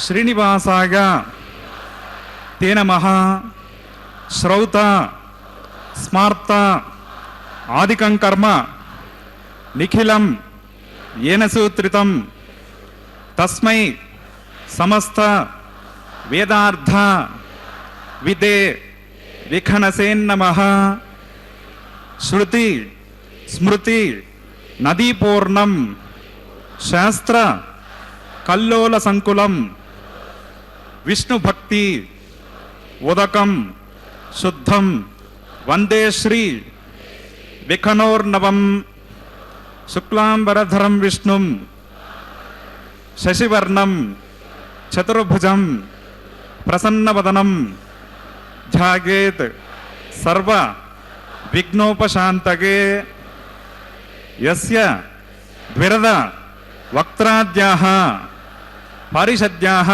శ్రీనివాసాయ తే నమః శ్రౌత స్మార్త ఆదికం కర్మ నిఖిలం ఏన సూత్రితం తస్మై సమస్త వేదార్థ విదే విఖనసేన్నమః. శృతి స్మృతి నదీపూర్ణం శాస్త్ర కల్లోల సంకులం విష్ణుభక్తి ఉదకం శుద్ధం వందే శ్రీ విఖనోర్నవం. శుక్లాంబరధరం విష్ణుం శశివర్ణం చతుర్భుజం ప్రసన్నవదనం ధ్యాయేత్ సర్వ విఘ్నోపశాంతగే. యస్య ద్విరద వక్త్రాద్యాః పారిషద్యాః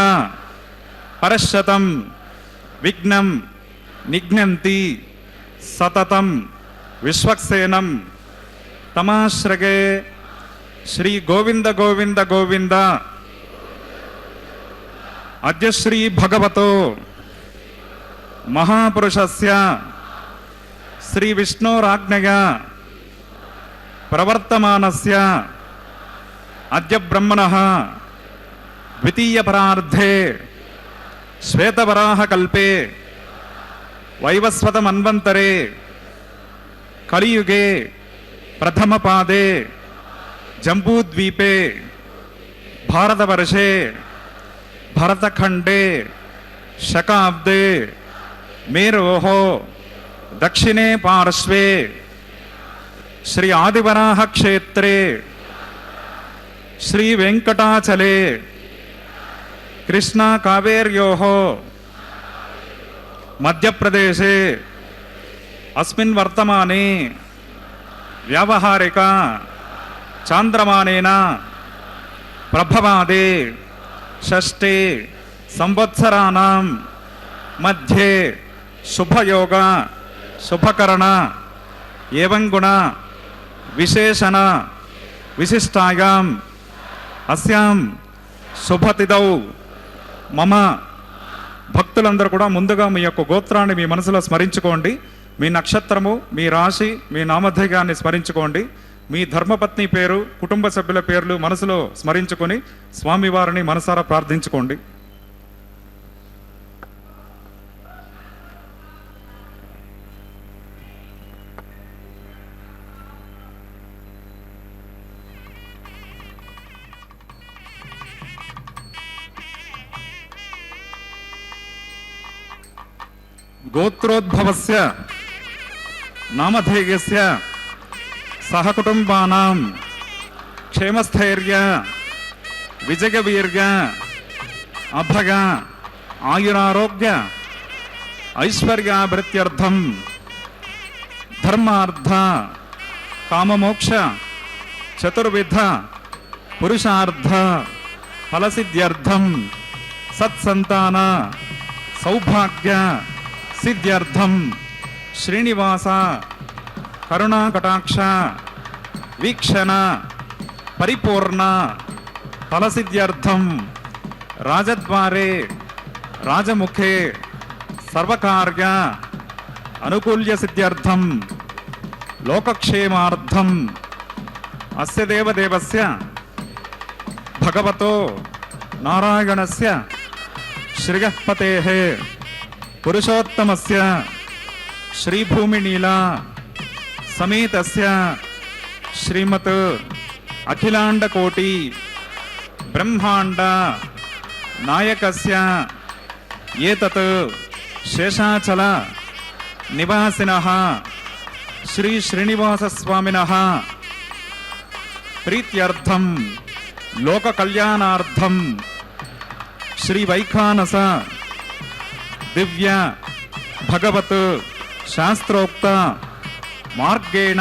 పరశతం విఘ్నం నిఘ్నంతి సతతం విశ్వక్సేనం తమాశ్రగే. శ్రీ గోవింద గోవింద గోవింద. అద్య శ్రీ భగవతో మహాపురుషస్య శ్రీ విష్ణోరాజ్ఞయా ప్రవర్తమానస్య అద్య బ్రహ్మణః ద్వితీయ పరార్ధే శ్వేతవరాహకల్పే వైవస్వత మన్వంతరే కలియుగే ప్రథమ పాదే జంబూద్వీపే భారతవర్షే భరతఖండే శకాబ్దే మేరోః దక్షిణే పార్శ్వే శ్రీ ఆదివరాహ క్షేత్రే శ్రీ వెంకటాచలే కృష్ణా కావేర్యోః మధ్యప్రదేశే అస్మిన్ వర్తమానే వ్యావహారిక చాంద్రమానేన ప్రభవాదే షష్ఠే సంవత్సరాణం మధ్యే శుభయోగ శుభకరణ ఏవం గుణ విశేషణ విశిష్టాయాం అస్యాం శుభతిథౌ మమ. భక్తులందరూ కూడా ముందుగా మీ యొక్క గోత్రాన్ని మీ మనసులో స్మరించుకోండి. మీ నక్షత్రము, మీ రాశి, మీ నామధేయాన్ని స్మరించుకోండి. మీ ధర్మపత్ని పేరు, కుటుంబ సభ్యుల పేర్లు మనసులో స్మరించుకొని స్వామివారిని మనసారా ప్రార్థించుకోండి. గోత్రోద్భవస్య నామధేయస్య సహకుటుంబానాం క్షేమస్థైర్య విజయవీర్య అభయ ఆయురారోగ్య ఐశ్వర్యాభివృద్ధ్యర్థం ధర్మార్థ కామమోక్ష చతుర్విధ పురుషార్థ ఫలసిద్ధ్యర్థం సత్సంతాన సౌభాగ్య సిద్ధ్యర్థం శ్రీనివాస కరుణాకటాక్ష వీక్షణ పరిపూర్ణ ఫలసిద్ధ్యర్థం రాజద్వారే రాజముఖే సర్వకార్య అనుకూల్య సిద్ధ్యర్థం లోకక్షేమార్థం అస్య దేవదేవస్య భగవతో నారాయణస్య శ్రియఃపతేః పురుషోత్తమస్య శ్రీభూమినీలా సమేతస్య శ్రీమత్ అఖిలాండకోటి బ్రహ్మాండ నాయకస్య ఏతత్ శేషాచల నివాసినః శ్రీ శ్రీనివాస స్వామినః ప్రీత్యర్థం లోక కళ్యాణార్థం శ్రీ వైఖానస దివ్య భగవత్ శాస్త్రోక్త మార్గేణ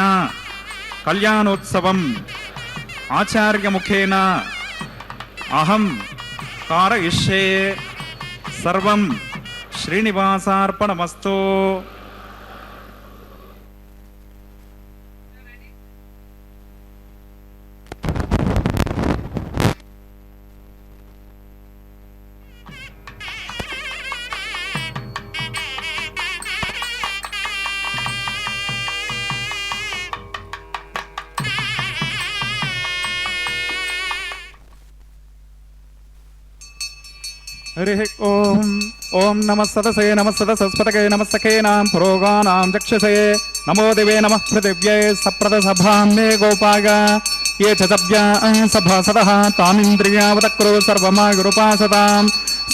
కళ్యాణోత్సవం ఆచార్యముఖేన అహం కారయిష్యే. సర్వం శ్రీనివాసార్పణమస్తు. हरिः ओम ओम नमः सदसे नमः सदसस्पतके नमः सखेनां पुरोगानां चक्षसे नमो दिवे नमः पृथिव्यै सप्रदसभां मे गोपाग ये च सभ्या सभासदः तामिन्द्रियावतक्रो सर्वमागुरुपासतां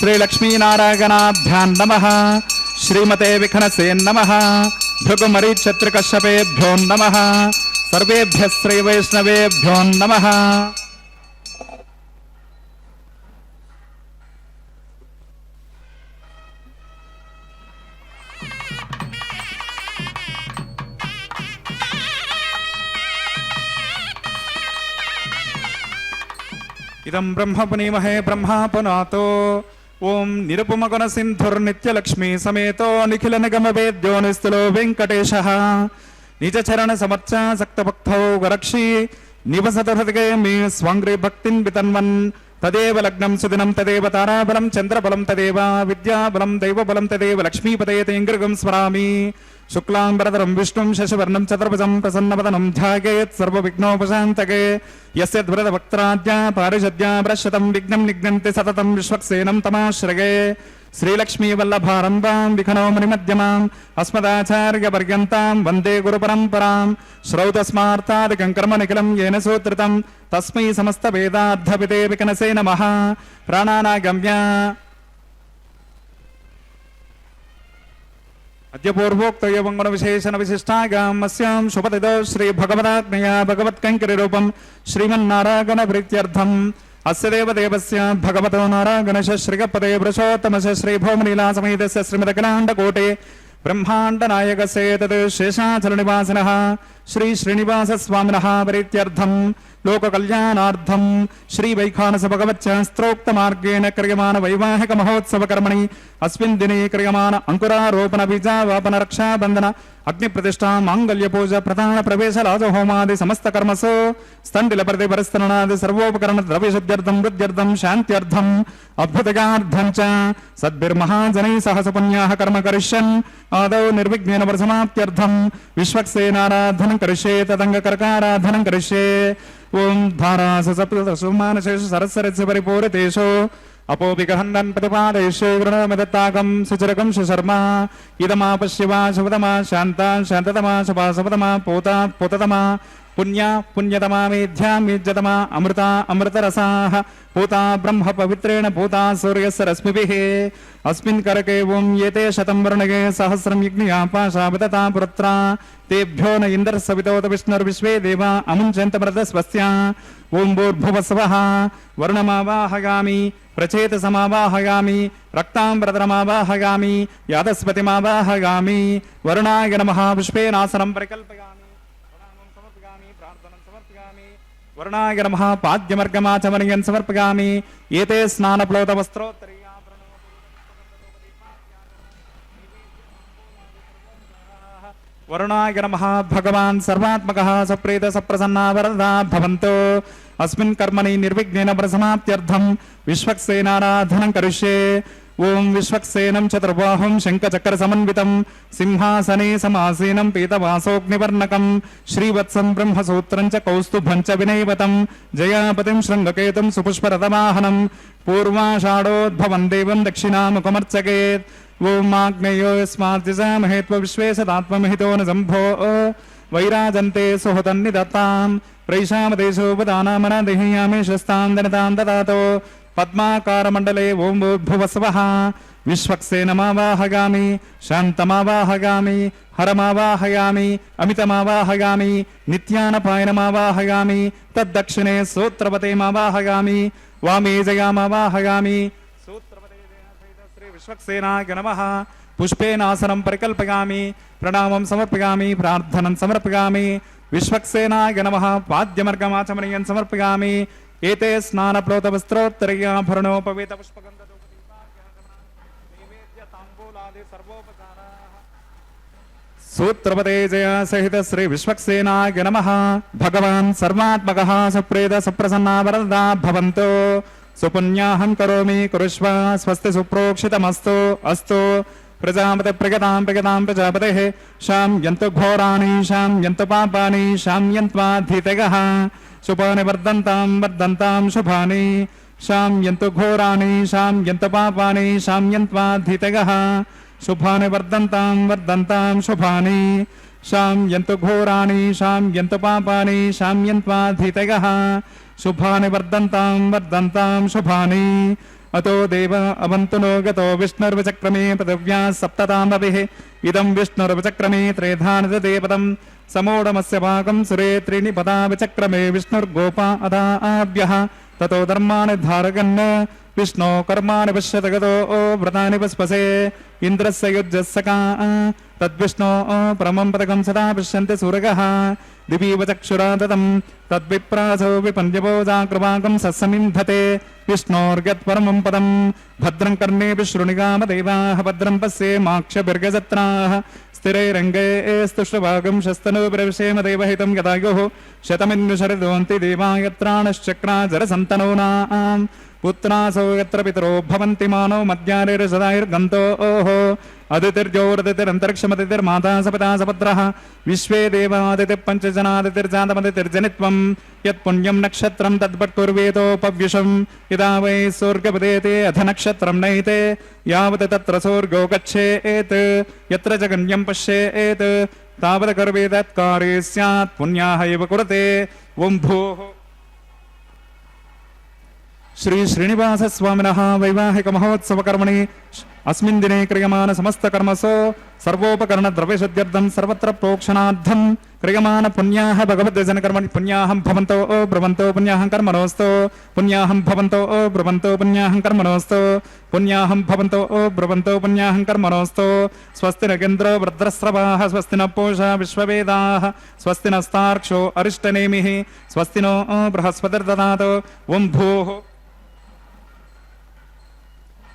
श्रीलक्ष्मीनारायणाभ्यां नमः श्रीमते विखनसे नमः भृगुमरीक्षत्रिकश्यपेभ्यो नमः सर्वेभ्यः श्रीवैष्णवेभ्यो नमः। इदं ब्रह्म पुनीमहे ब्रह्मा पुनातो ओम निरुपमगुण सिंधुर्नित्यलक्ष्मी समेतो निखिल निगम वेद्यो निस्तुलो वेंकटेशः निज चरण समर्चा सक्तभक्तौ गरक्षि निवसत हृदये मे स्वांग्रे भक्तिं वितन्वन् तदेव लग्नं सुदिनं तदेव ताराबलं चन्द्रबलं तदेव विद्याबलं दैवबलं तदेव लक्ष्मीपदये तेऽङ्घ्रिगं स्मरामि शुक्लांबरधरं विष्णुं शशिवर्णं चतुर्भुजं प्रसन्नवदनं ध्यायेत् सर्वविघ्नोपशान्तये यस्य धृतवक्त्राद्या पारिषद्या प्रशतं विघ्नं निघ्नन्ति सततं विश्वक्सेनं तमाश्रये श्रीलक्ष्मीवल्लभारम्भां विखनो मुनिमध्यमाम् अस्मदाचार्यपर्यन्तां वन्दे गुरुपरम्परां श्रौतस्मार्तादिकं कर्म निखिलं येन सूत्रितं तस्मै समस्तवेदार्थविदे विकनसे नमः। प्राणानागम्य अद्य पूर्वोक्त एवं विशेषण विशिष्टागाम अस्यां शुभतिथौ श्री भगवदाज्ञया भगवत्कैङ्कर्यरूपं श्रीमन्नारायण प्रीत्यर्थम् अस्य देवदेवस्य भगवतो नारायणस्य श्रीगपदे वृषोत्तमस्य श्रीभौमलीलासमेतस्य श्रीमदखिलाण्डकोटे ब्रह्माण्डनायकस्य तद् शेषाचलनिवासिनः श्री श्रीनिवासस्वामिनः प्रीत्यर्थं लोककल्याणार्थं श्रीवैखानस भगवच्चास्त्रोक्तमार्गेण क्रियमाण वैवाहिक महोत्सवकर्मणि अस्मिन् दिने क्रियमाण अंकुरारोपण बीजावापन रक्षाबन्धन अग्निप्रतिष्ठा माङ्गल्यपूजा प्रधान प्रवेश राजहोमादि समस्त कर्मसु स्तण्डिलप्रतिपरिस्तरणादि सर्वोपकरण द्रव्यशुद्ध्यर्थं वृद्ध्यर्थं शान्त्यर्थम् अद्भुतगार्थं च सद्भिर्महाजनैः सह सुपुण्याः कर्म करिष्यन् आदौ निर्विघ्नेन प्रसमाप्त्यर्थं विश्वक्सेनाराधनं करिष्ये तदङ्गकर्काराधनं करिष्ये। ओम धारासुमानशेषु सरस्वरस्य परिपूरितेषु अपोपिगहन्दन् प्रतिपादयिष्ये गृणमदत्ताकं सुचरकं सुशर्मा इदमापश्यवा शुभतमा शान्ता शान्ततमा शुभा शुभतमा पोता पोततमा पुण्या पुण्यतमा मेध्या मेध्यतमा अमृता अमृतरसाः पूता ब्रह्म पवित्रेण पूता सूर्यस्य रश्मिभिः अस्मिन् करके ओं येते शतं वर्णगे सहस्रं यज्ञयापाशाविदता पुरत्रा तेभ्यो न इन्द्रस्सवितोत विष्णुर्विश्वे देवा अमुञ्चन्तमृतस्वस्या ओं भूर्भुवस्वः वर्णमावाहयामि प्रचेतसमावाहयामि रक्ताम्बरधरमावाहयामि यादस्पतिमावाहयामि वरुणाय नमः पुष्पेनासनं परिकल्पयामि वर्णाय नमः पाद्यमर्गमाचमनीयं समर्पयामि एते स्नानप्लोतवस्त्रोत्तरीया वर्णाय नमः भगवान् सर्वात्मकः सप्रेत सप्रसन्ना वरदा भवन्तु अस्मिन् कर्मणि निर्विघ्नेन प्रसमाप्त्यर्थं विश्वक्सेनाराधनं करिष्ये। ओं विश्वक्सेनं चतुर्बाहुं शङ्खचक्रसमन्वितं सिंहासने समासीनं पीतवासोऽग्निवर्णकं श्रीवत्सं ब्रह्मसूत्रं च कौस्तुभं च विनैवतं जयापतिं शृङ्गकेतुं सुपुष्परथवाहनं पूर्वाषाढोद्भवं देवं दक्षिणामुखमर्चकेत्। ओं आग्नेयो यस्माद्यजामहे त्वविश्वे सदात्महितो न सम्भो वैराजन्ते सुहतन्निदत्तां प्रैषामदेशोपदानामनादेहीयामे शस्तां दनतां ददातो पद्माकारमण्डले ओं भूर्भुवस्वः विश्वक्सेनमावाहयामि शान्तमावाहयामि हरमावाहयामि अमितमावाहयामि नित्यानपायनमावाहयामि तद्दक्षिणे सूत्रपतेमावाहयामि वामे जयामावाहयामि सूत्रपते श्री विश्वक्सेनाय नमः पुष्पेनासनं परिकल्पयामि प्रणामं समर्पयामि प्रार्थनं समर्पयामि विश्वक्सेनाय नमः पाद्यमर्गमाचमनीयं समर्पयामि एते स्नानप्लोतवस्त्रोत्तरीयाभरणोपवीतपुष्पगन्धधूपदीपानैवेद्यताम्बूलादि सर्वोपचाराः सूत्रपते जय सहित श्री विश्वक्सेनाय नमः। भगवान् सर्वात्मकः सुप्रेत सुप्रसन्ना वरदा भवन्तु सुपुण्याहं करोमि कुरुष्व स्वस्ति सुप्रोक्षितमस्तु अस्तु प्रजापते प्रगतां प्रगतां प्रजापतेः शाम्यन्तु घोराणि शाम्यन्तु पापानि शाम्यन्त्वा धीतगः शुभानि वर्धन्तां वर्धन्तां शुभानि శామ్యంతు ఘోరాణి శామ్యంతు పాపాని శామ్యంత్వాధితగః శుభాని వర్ధంతాం వర్ధంతాం శుభాని శామ్యంతు ఘోరాణి శామ్యంతు పాపాని శామ్యంత్వాధితగః శుభాని వర్ధంతాం వర్ధంతాం శుభాని అతో దేవ అవంతునో గతో విష్ణుర్విచక్రమే పృథివ్యా సప్తతామభిః ఇదం విష్ణుర్విచక్రమే త్రేధానదతే పదం సమూఢమస్య పాకం సురే త్రీణి పదా విచక్రమే విష్ణుర్గోపా అదాభ్యః తతో ధర్మాని ధారగన్ విష్ణో కర్మాణి పశ్యత గతో వ్రతాని పస్పసే ఇంద్రస్య యుజ్జస్సకా తద్విష్ణో పరమం పదకం సదా పశ్యంతి సూరగః దివీవ చక్షురా దదం తద్విప్రాసో విపంజపోజాకృపాకం సస్సమింధతే విష్ణోర్గత్పరమం పదం భద్రం కర్ణేభి శృణిగామదేవాః భద్రం పశ్యేమాక్షభిర్గజత్రాః స్థిరైరంగే స్తుష్టుభాగం శస్తనూభిరవిషేమ దేవహితం యదాయుః శతమిన్నుషరిదోంతి దేవాయత్రాణశ్చక్రాజరసन्तనూనాం పుత్రాసో యత్ర పితరో భవంతి మానో మధ్యానిర్సదాయుర్గంతో ఓహో అదితిర్జోరదితిరంతరిక్షమదితిర్మాతా సపితా సపత్రః విశ్వే దేవాదితిః పంచజనాదితిర్జాతమదితిర్జనిత్వం యత్పుణ్యం నక్షత్రం తద్భట్కుర్వేతోపవ్యుషం యదా వై సూర్గపదేతే అధ నక్షత్రం నైతే యావత్ తత్ర సూర్గో గచ్ఛేత్ యత్ర జగన్యం పశ్యేత్ తావత్ కర్వేతత్కారే స్యాత్ పుణ్యాః ఇవ కురతే ఓం భూః శ్రీ శ్రీనివాస స్వామినః వైవాహిక మహోత్సవ కర్మణి అస్మిన్ దినే క్రియమాన సమస్త కర్మసో సర్వోపకరణ ద్రవ్యశుద్ధ్యర్థం సర్వత్ర ప్రోక్షణార్థం క్రియమాన పుణ్యాః భగవద్వచన కర్మణి పుణ్యాహం భవంతో బ్రవంతో పుణ్యాహం కర్మణోస్తు పుణ్యాహం భవంతో బ్రవంతో పుణ్యాహం కర్మణోస్తు పుణ్యాహం భవంతో బ్రవంతో పుణ్యాహం కర్మణోస్తు స్వస్తి నగేంద్రో వృద్రస్రవాః స్వస్తి న పూషా విశ్వవేదాః స్వస్తి నస్తార్క్షో అరిష్టనేమిః స్వస్తి నో బృహస్పతిర్దదాతు ఓం భూః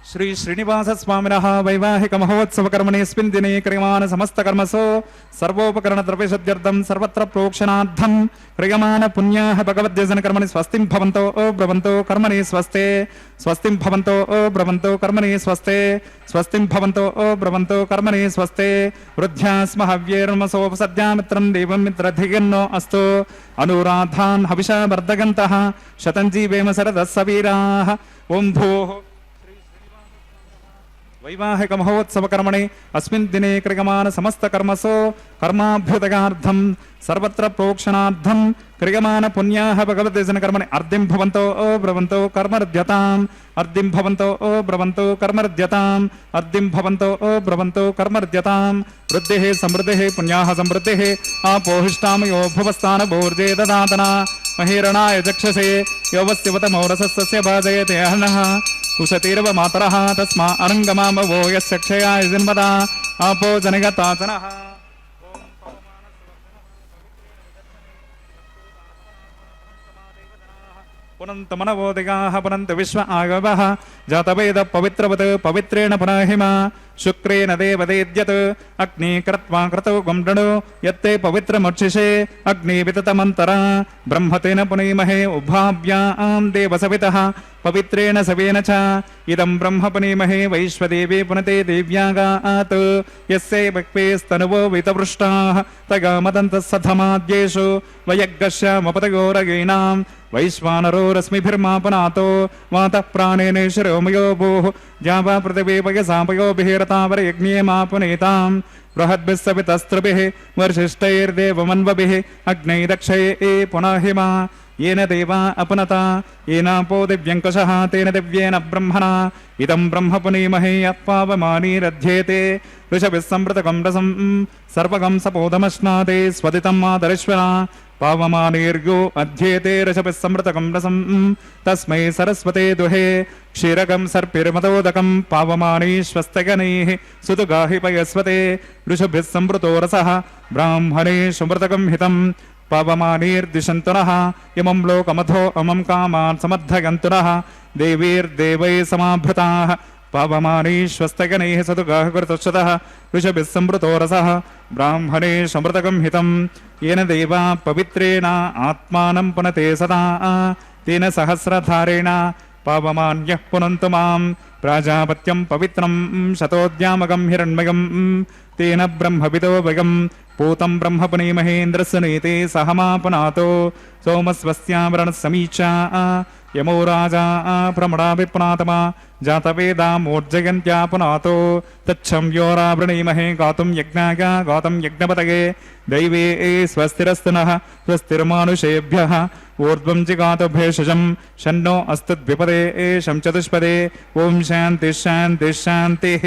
శ్రీ శ్రీనివాస స్వామినః వైవాహిక మహోత్సవ కర్మణిస్మిన్ దినే క్రియమాన సమస్త కర్మసో సర్వోపకరణ ద్రవ్యశుద్ధ్యర్థం సర్వత్ర ప్రోక్షణార్థం క్రియమాన పుణ్యాః భగవద్వచన కర్మణి స్వస్తిం భవంతో బ్రవంతో కర్మణి స్వస్తే స్వస్తిం భవంతో బ్రవంతో కర్మణి స్వస్తే స్వస్తిం భవంతో బ్రవంతో కర్మణి స్వస్తే వృద్ధ్యాస్మ హవ్యేర్మసోపసద్యామిత్రం దేవం మిత్రధిగన్నో అస్తు అనురాధాన్ హవిషా వర్ధగంతః శతం జీవేమ శరదः సవీరాः ఓం భూః వైవాహిక మహోత్సవ కర్మణి అస్మిన్ దినే క్రియమాన సమస్త కర్మసో కర్మాభ్యుదగార్థం సర్వత్ర ప్రోక్షణార్థం క్రియమాన పుణ్యాః భగవద్వచన కర్మణి అర్ధిం భవంతో బ్రవంతో కర్మర్ధ్యతాం అర్ధిం భవంతో బ్రవంతో కర్మర్ధ్యతాం అర్ధిం భవంతో బ్రవంతో కర్మర్ధ్యతాం వృద్ధిః సమృద్ధిః పుణ్యాః సమృద్ధిః ఆపోహిష్టామయో భువస్థాన భోర్జే దదాతన మహీరణాయ చక్షసే యోవస్యవత మౌరసస్య భాజయతే అహనః కుశతీరవ మాతరః తస్మా అరంగమామవో యస్య క్షయాయ జన్మదా ఆపో జనగతాతనః పునంత మనవోదిగాః పునంత విశ్వ ఆగవః జాతవేద పవిత్రవత్ పవిత్రేణ పునఃహిమ శుక్రేణ దేవదేద్యత్ అగ్ని కృత్వా క్రతౌ గండణో యత్తే పవిత్రముచ్ఛిషే అగ్ని వితతమంతర బ్రహ్మతేన పునీమహే ఉభాభ్యాం దేవసవితః పవిత్రేణ సవేన చ ఇదం బ్రహ్మ పునీమహే వైశ్వదేవే పునతే దేవ్యాగాత్ యస్యై భక్వేస్తనువో వితవృష్టాః తగామదంతః సధమాద్యేషు వయగ్గశ్యామపతగోరగీణాం వైశ్వానరో రశ్మిభిర్మాపనాతో వాతః ప్రాణేన శిరోమయో భూః జావా పృథివీ వయసాపయోభిరతావరయజ్ఞేమాపునేతాం బృహద్భిः సవితస్త్రుభిः వర్షిష్టైర్దేవమన్వభిः అగ్నైరక్షయే పునఃహిమ येन देवा अपनता येनापो दिव्यङ्कुशः तेन दिव्येन ब्रह्मणा इदं ब्रह्म पुनीमहे यत्पावमानीरध्येते ऋषभिः संवृतकं रसं सर्वगं सपोदमश्नाते स्वदितं मातरिश्वना पावमानीर्यो अध्येते ऋषभिः संवृतकं रसं तस्मै सरस्वते दुहे क्षीरकं सर्पिर्मदोदकं पावमानीश्वस्तगनैः सुतुगाहि पयस्वते ऋषभिः संवृतो रसः ब्राह्मणे सुमृतकं हितं पावमानीर्दिशन्तुनः इमं लोकमथो अमं कामान् समर्थयन्तुनः देवीर्देवैः समाभृताः पावमानीश्वस्तगनैः सतुगाः कृतश्चतः ऋषभिः संवृतो रसः ब्राह्मणे समृतकं हितं येन देवा पवित्रेण आत्मानं पुनते सदा तेन सहस्रधारेण पावमान्यः पुनन्तु मां प्राजापत्यं पवित्रं शतोद्यामकं हिरण्मयं तेन ब्रह्मविदो वयं पूतं ब्रह्म पुनीमहेन्द्रस्य नीते सहमापनातो సోమస్వస్యావరణ సమీచా యమో రాజా భ్రమణా విప్నాతమా జాతవేదామోర్జయంత్యా పునాతో తచ్చంయోరావృణీమహే గాతుం యజ్ఞాయ గాతుం యజ్ఞపతగే దైవే స్వస్తిరస్తు నః స్వస్తిర్మానుషేభ్యః ఊర్ధ్వం జిగాతు భేషజం షన్నో అస్తు ద్విపదే శం చతుష్పదే ఓం శాంతి శాంతి శాంతిః.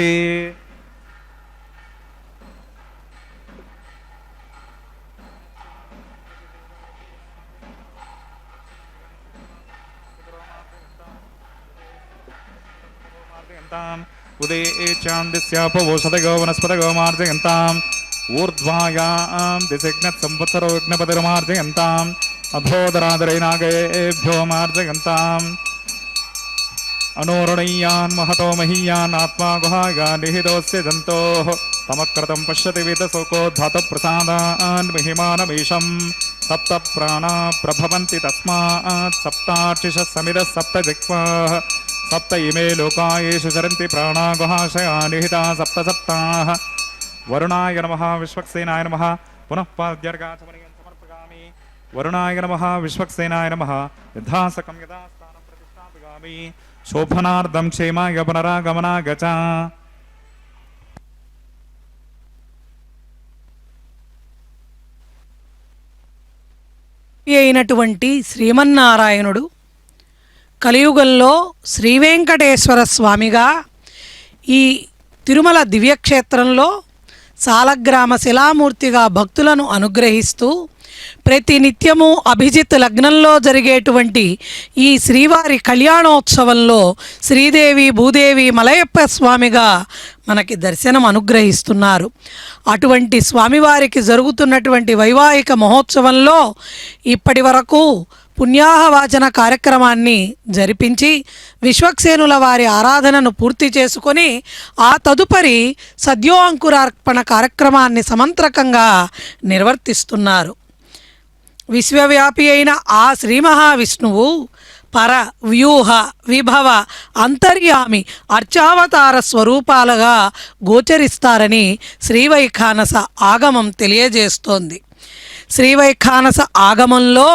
ఉదయే చాందిస్యాపవోషధగో వనస్పతగో మార్జయంతాం ఊర్ధ్వాయాం దిశజ్ఞత్ సంవత్సరో యజ్ఞపతిర్మార్జయంతాం అధోదరాదరైనాగేభ్యో మార్జయంతాం అనోరణీయాన్ మహతో మహీయాన్ ఆత్మా గుహాగా నిహితోస్య జంతోః తమక్రతం పశ్యతి వేదశోకో ధాతప్రసాదాన్ మహిమానమీశం సప్త ప్రాణా ప్రభవంతి తస్మాత్ సప్తార్చిష సమిద సప్త జిహ్వాః సప్త ఇమే లోకాయేషు చరంతి ప్రాణా గుహాశయా నిహితా సప్త సప్తాః. వరుణాయ నమః విశ్వక్సేనాయ నమః పునః పాద్యర్గాచమనీయం సమర్పయామి. వరుణాయ నమః విశ్వక్సేనాయ నమః యథాసకం యథాస్థానం ప్రతిష్టాపయామి. శోభనార్థం క్షేమాయ పునరాగమనాయ చ. అయినటువంటి శ్రీమన్నారాయణుడు కలియుగంలో శ్రీవేంకటేశ్వర స్వామిగా ఈ తిరుమల దివ్యక్షేత్రంలో సాలగ్రామ శిలామూర్తిగా భక్తులను అనుగ్రహిస్తూ ప్రతి నిత్యము అభిజిత్ లగ్నంలో జరిగేటువంటి ఈ శ్రీవారి కళ్యాణోత్సవంలో శ్రీదేవి భూదేవి మలయప్ప స్వామిగా మనకి దర్శనం అనుగ్రహిస్తున్నారు. అటువంటి స్వామివారికి జరుగుతున్నటువంటి వైవాహిక మహోత్సవంలో ఇప్పటి వరకు పుణ్యాహవాచన కార్యక్రమాన్ని జరిపించి విశ్వక్సేనుల వారి ఆరాధనను పూర్తి చేసుకొని ఆ తదుపరి సద్యో అంకురార్పణ కార్యక్రమాన్ని సమంత్రకంగా నిర్వర్తిస్తున్నారు. విశ్వవ్యాపి అయిన ఆ శ్రీ మహావిష్ణువు పర వ్యూహ విభవ అంతర్యామి అర్చావతార స్వరూపాలుగా గోచరిస్తారని శ్రీవైఖానస ఆగమం తెలియజేస్తోంది. శ్రీవైఖానస ఆగమంలో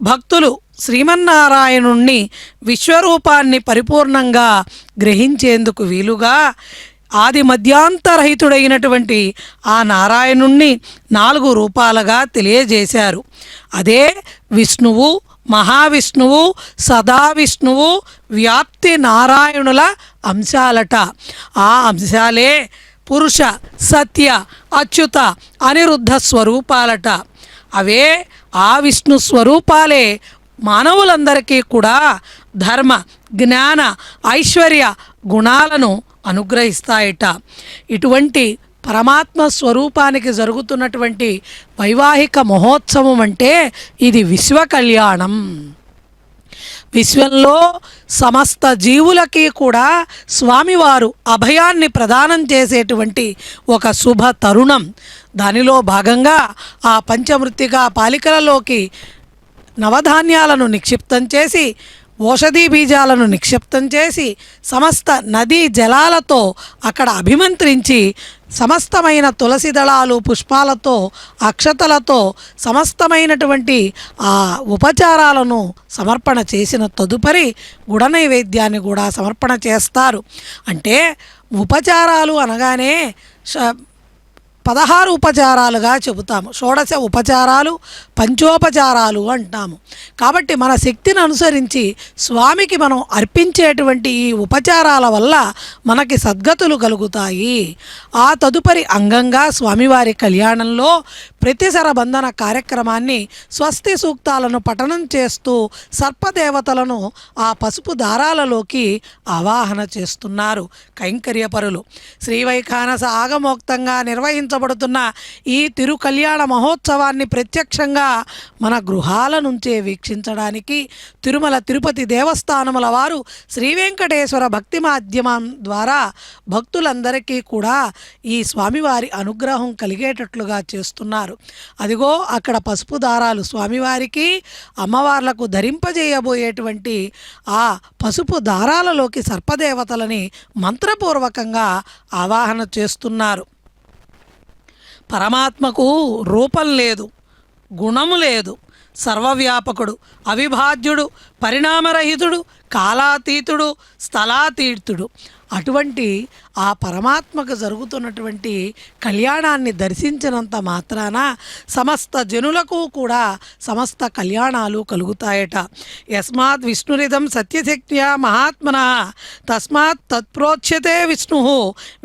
భక్తులు శ్రీమన్నారాయణుణ్ణి విశ్వరూపాన్ని పరిపూర్ణంగా గ్రహించేందుకు వీలుగా ఆది మధ్యాంతరహితుడైనటువంటి ఆ నారాయణుణ్ణి 4 రూపాలుగా తెలియజేశారు. అదే విష్ణువు, మహావిష్ణువు, సదావిష్ణువు, వ్యాప్తి నారాయణుల అంశాలట. ఆ అంశాలే పురుష, సత్య, అచ్యుత, అనిరుద్ధ స్వరూపాలట. అవే ఆ విష్ణు స్వరూపాలే మానవులందరికీ కూడా ధర్మ, జ్ఞాన, ఐశ్వర్య గుణాలను అనుగ్రహిస్తాయట. ఇటువంటి పరమాత్మ స్వరూపానికి జరుగుతున్నటువంటి వైవాహిక మహోత్సవం అంటే ఇది విశ్వ కళ్యాణం. విశ్వంలో సమస్త జీవులకి కూడా స్వామివారు అభయాన్ని ప్రదానం చేసేటువంటి ఒక శుభ తరుణం. దానిలో భాగంగా ఆ పంచమృత్తికా పాలికలలోకి నవధాన్యాలను నిక్షిప్తం చేసి, ఓషధీ బీజాలను నిక్షిప్తం చేసి, సమస్త నదీ జలాలతో అక్కడ అభిమంత్రించి, సమస్తమైన తులసి దళాలు పుష్పాలతో అక్షతలతో సమస్తమైనటువంటి ఆ ఉపచారాలను సమర్పణ చేసిన తదుపరి గుడ నైవేద్యాన్ని కూడా సమర్పణ చేస్తారు. అంటే ఉపచారాలు అనగానే 16 ఉపచారాలుగా చెబుతాము. షోడశ ఉపచారాలు, పంచోపచారాలు అంటాము. కాబట్టి మన శక్తిని అనుసరించి స్వామికి మనం అర్పించేటువంటి ఈ ఉపచారాల వల్ల మనకి సద్గతులు కలుగుతాయి. ఆ తదుపరి అంగంగా స్వామివారి కళ్యాణంలో ప్రతిసర బంధన కార్యక్రమాన్ని స్వస్తి సూక్తాలను పఠనం చేస్తూ సర్పదేవతలను ఆ పసుపు దారాలలోకి ఆవాహన చేస్తున్నారు కైంకర్యపరులు. శ్రీవైఖానస ఆగమోక్తంగా నిర్వహించబడుతున్న ఈ తిరు కళ్యాణ మహోత్సవాన్ని ప్రత్యక్షంగా మన గృహాల నుంచే వీక్షించడానికి తిరుమల తిరుపతి దేవస్థానముల వారు శ్రీ వెంకటేశ్వర భక్తి మాధ్యమం ద్వారా భక్తులందరికీ కూడా ఈ స్వామివారి అనుగ్రహం కలిగేటట్లుగా చేస్తున్నారు. అదిగో అక్కడ పసుపు దారాలు స్వామివారికి అమ్మవార్లకు ధరింపజేయబోయేటువంటి ఆ పసుపు దారాలలోకి సర్పదేవతలని మంత్రపూర్వకంగా ఆవాహన చేస్తున్నారు. పరమాత్మకు రూపం లేదు, గుణము లేదు, సర్వవ్యాపకుడు, అవిభాజ్యుడు, పరిణామరహితుడు, కాలాతీతుడు, స్థలాతీతుడు. అటువంటి ఆ పరమాత్మకు జరుగుతున్నటువంటి కళ్యాణాన్ని దర్శించినంత మాత్రాన సమస్త జనులకు కూడా సమస్త కళ్యాణాలు కలుగుతాయట. యస్మాత్ విష్ణురిదం సత్యశక్త్యా మహాత్మన తస్మాత్ తత్ప్రోచ్యతే విష్ణు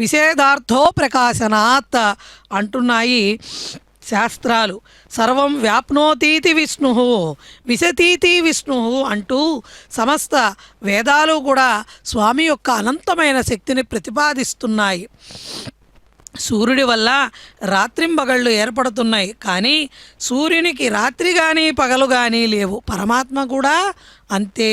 విషేదార్థో ప్రకాశనాత్ అంటున్నాయి శాస్త్రాలు. సర్వం వ్యాప్నోతీతి విష్ణు విశతీతి విష్ణు అంటూ సమస్త వేదాలు కూడా స్వామి యొక్క అనంతమైన శక్తిని ప్రతిపాదిస్తున్నాయి. సూర్యుడి వల్ల రాత్రింబగళ్ళు ఏర్పడుతున్నాయి, కానీ సూర్యునికి రాత్రి కానీ పగలు కానీ లేవు. పరమాత్మ కూడా అంతే.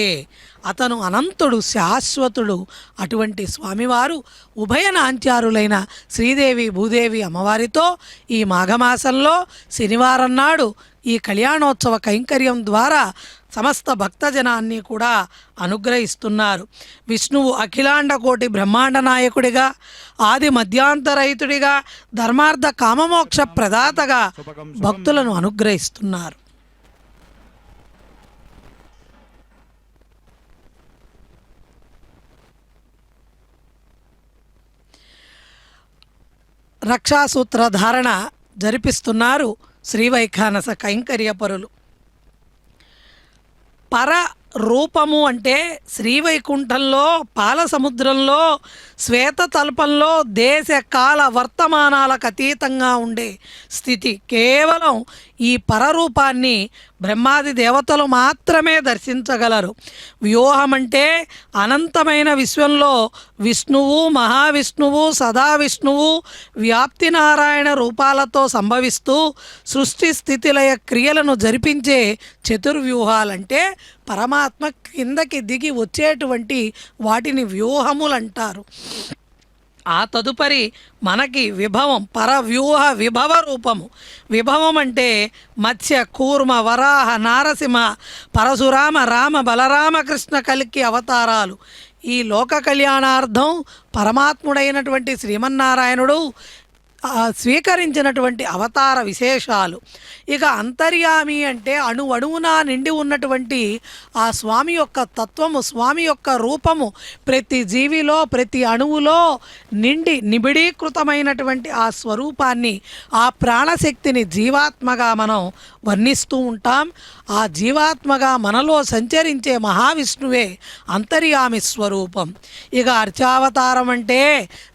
అతను అనంతుడు, శాశ్వతుడు. అటువంటి స్వామివారు ఉభయనాంచారులైన శ్రీదేవి భూదేవి అమ్మవారితో ఈ మాఘమాసంలో శనివారం నాడు ఈ కళ్యాణోత్సవ కైంకర్యం ద్వారా సమస్త భక్తజనాన్ని కూడా అనుగ్రహిస్తున్నారు. విష్ణువు అఖిలాండ కోటి బ్రహ్మాండ నాయకుడిగా, ఆది మధ్యాంతరహితుడిగా, ధర్మార్థ కామమోక్ష ప్రదాతగా భక్తులను అనుగ్రహిస్తున్నారు. రక్షాసూత్ర ధారణ జరిపిస్తున్నారు శ్రీవైఖానస కైంకర్యపరులు. పర రూపము అంటే శ్రీవైకుంఠంలో పాల సముద్రంలో శ్వేతతల్పంలో దేశ కాల వర్తమానాలకు అతీతంగా ఉండే స్థితి. కేవలం ఈ పరరూపాన్ని బ్రహ్మాది దేవతలు మాత్రమే దర్శించగలరు. వ్యూహం అంటే అనంతమైన విశ్వంలో విష్ణువు, మహావిష్ణువు, సదావిష్ణువు వ్యాప్తి నారాయణ రూపాలతో సంభవిస్తూ సృష్టి స్థితిలయ క్రియలను జరిపించే చతుర్వ్యూహాలంటే పరమాత్మ కిందకి దిగి వచ్చేటువంటి వాటిని వ్యూహములంటారు. ఆ తదుపరి మనకి విభవం, పరవ్యూహ విభవ రూపము. విభవం అంటే మత్స్య, కూర్మ, వరాహ, నారసింహ, పరశురామ, రామ, బలరామ, కృష్ణ, కల్కి అవతారాలు. ఈ లోక కళ్యాణార్థం పరమాత్ముడైనటువంటి శ్రీమన్నారాయణుడు స్వీకరించినటువంటి అవతార విశేషాలు. ఇక అంతర్యామి అంటే అణువణువున నిండి ఉన్నటువంటి ఆ స్వామి యొక్క తత్వము, స్వామి యొక్క రూపము ప్రతి జీవిలో ప్రతి అణువులో నిండి నిబిడీకృతమైనటువంటి ఆ స్వరూపాన్ని, ఆ ప్రాణశక్తిని జీవాత్మగా మనం వర్ణిస్తూ ఉంటాం. ఆ జీవాత్మగా మనలో సంచరించే మహావిష్ణువే అంతర్యామి స్వరూపం. ఇక అర్చావతారం అంటే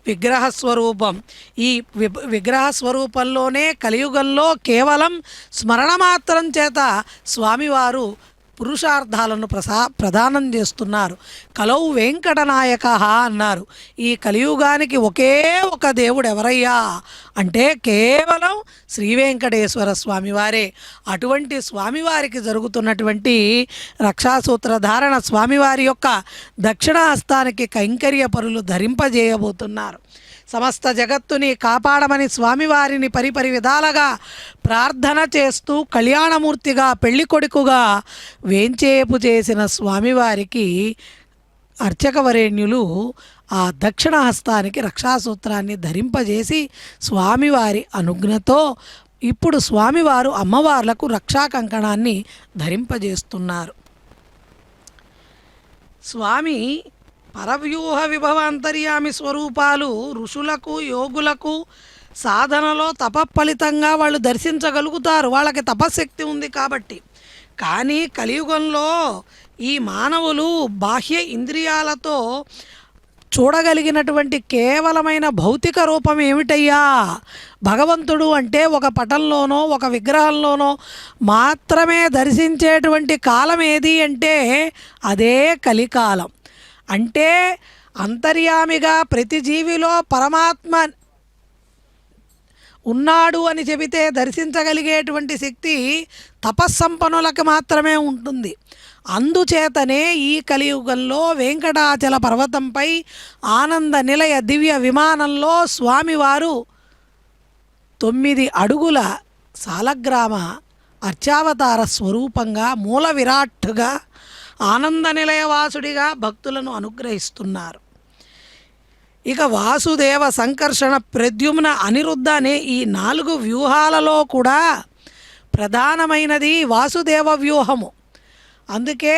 విగ్రహ స్వరూపం. ఈ విగ్రహ స్వరూపంలోనే కలియుగంలో కేవలం స్మరణ మాత్రం చేత స్వామివారు పురుషార్థాలను ప్రదానం చేస్తున్నారు. కలౌ వెంకటనాయక అన్నారు. ఈ కలియుగానికి ఒకే ఒక దేవుడు ఎవరయ్యా అంటే కేవలం శ్రీ వెంకటేశ్వర స్వామివారే. అటువంటి స్వామివారికి జరుగుతున్నటువంటి రక్షాసూత్ర ధారణ స్వామివారి యొక్క దక్షిణహస్తానికి కైంకర్య పరులు ధరింపజేయబోతున్నారు. సమస్త జగత్తుని కాపాడమని స్వామివారిని పరిపరి విధాలుగా ప్రార్థన చేస్తూ కళ్యాణమూర్తిగా పెళ్లి కొడుకుగా వేంచేపు చేసిన స్వామివారికి అర్చకవరేణ్యులు ఆ దక్షిణహస్తానికి రక్షాసూత్రాన్ని ధరింపజేసి స్వామివారి అనుజ్ఞతో ఇప్పుడు స్వామివారు అమ్మవార్లకు రక్షా కంకణాన్ని ధరింపజేస్తున్నారు. స్వామి పరవ్యూహ విభవ అంతర్యామి స్వరూపాలు ఋషులకు, యోగులకు సాధనలో తపఫలితంగా వాళ్ళు దర్శించగలుగుతారు. వాళ్ళకి తపశక్తి ఉంది కాబట్టి. కానీ కలియుగంలో ఈ మానవులు బాహ్య ఇంద్రియాలతో చూడగలిగినటువంటి కేవలమైన భౌతిక రూపం ఏమిటయ్యా? భగవంతుడు అంటే ఒక పటంలోనో ఒక విగ్రహంలోనో మాత్రమే దర్శించేటువంటి కాలం ఏది అంటే అదే కలికాలం. అంటే అంతర్యామిగా ప్రతి జీవిలో పరమాత్మ ఉన్నాడు అని చెబితే దర్శించగలిగేటువంటి శక్తి తపస్సంపన్నులకు మాత్రమే ఉంటుంది. అందుచేతనే ఈ కలియుగంలో వెంకటాచల పర్వతంపై ఆనంద నిలయ దివ్య విమానంలో స్వామివారు 9 అడుగుల సాలగ్రామ అర్చావతార స్వరూపంగా మూల విరాట్టుగా ఆనంద నిలయవాసుడిగా భక్తులను అనుగ్రహిస్తున్నారు. ఇక వాసుదేవ, సంకర్షణ, ప్రద్యుమ్న, అనిరుద్ధ అనే ఈ 4 వ్యూహాలలో కూడా ప్రధానమైనది వాసుదేవ వ్యూహము. అందుకే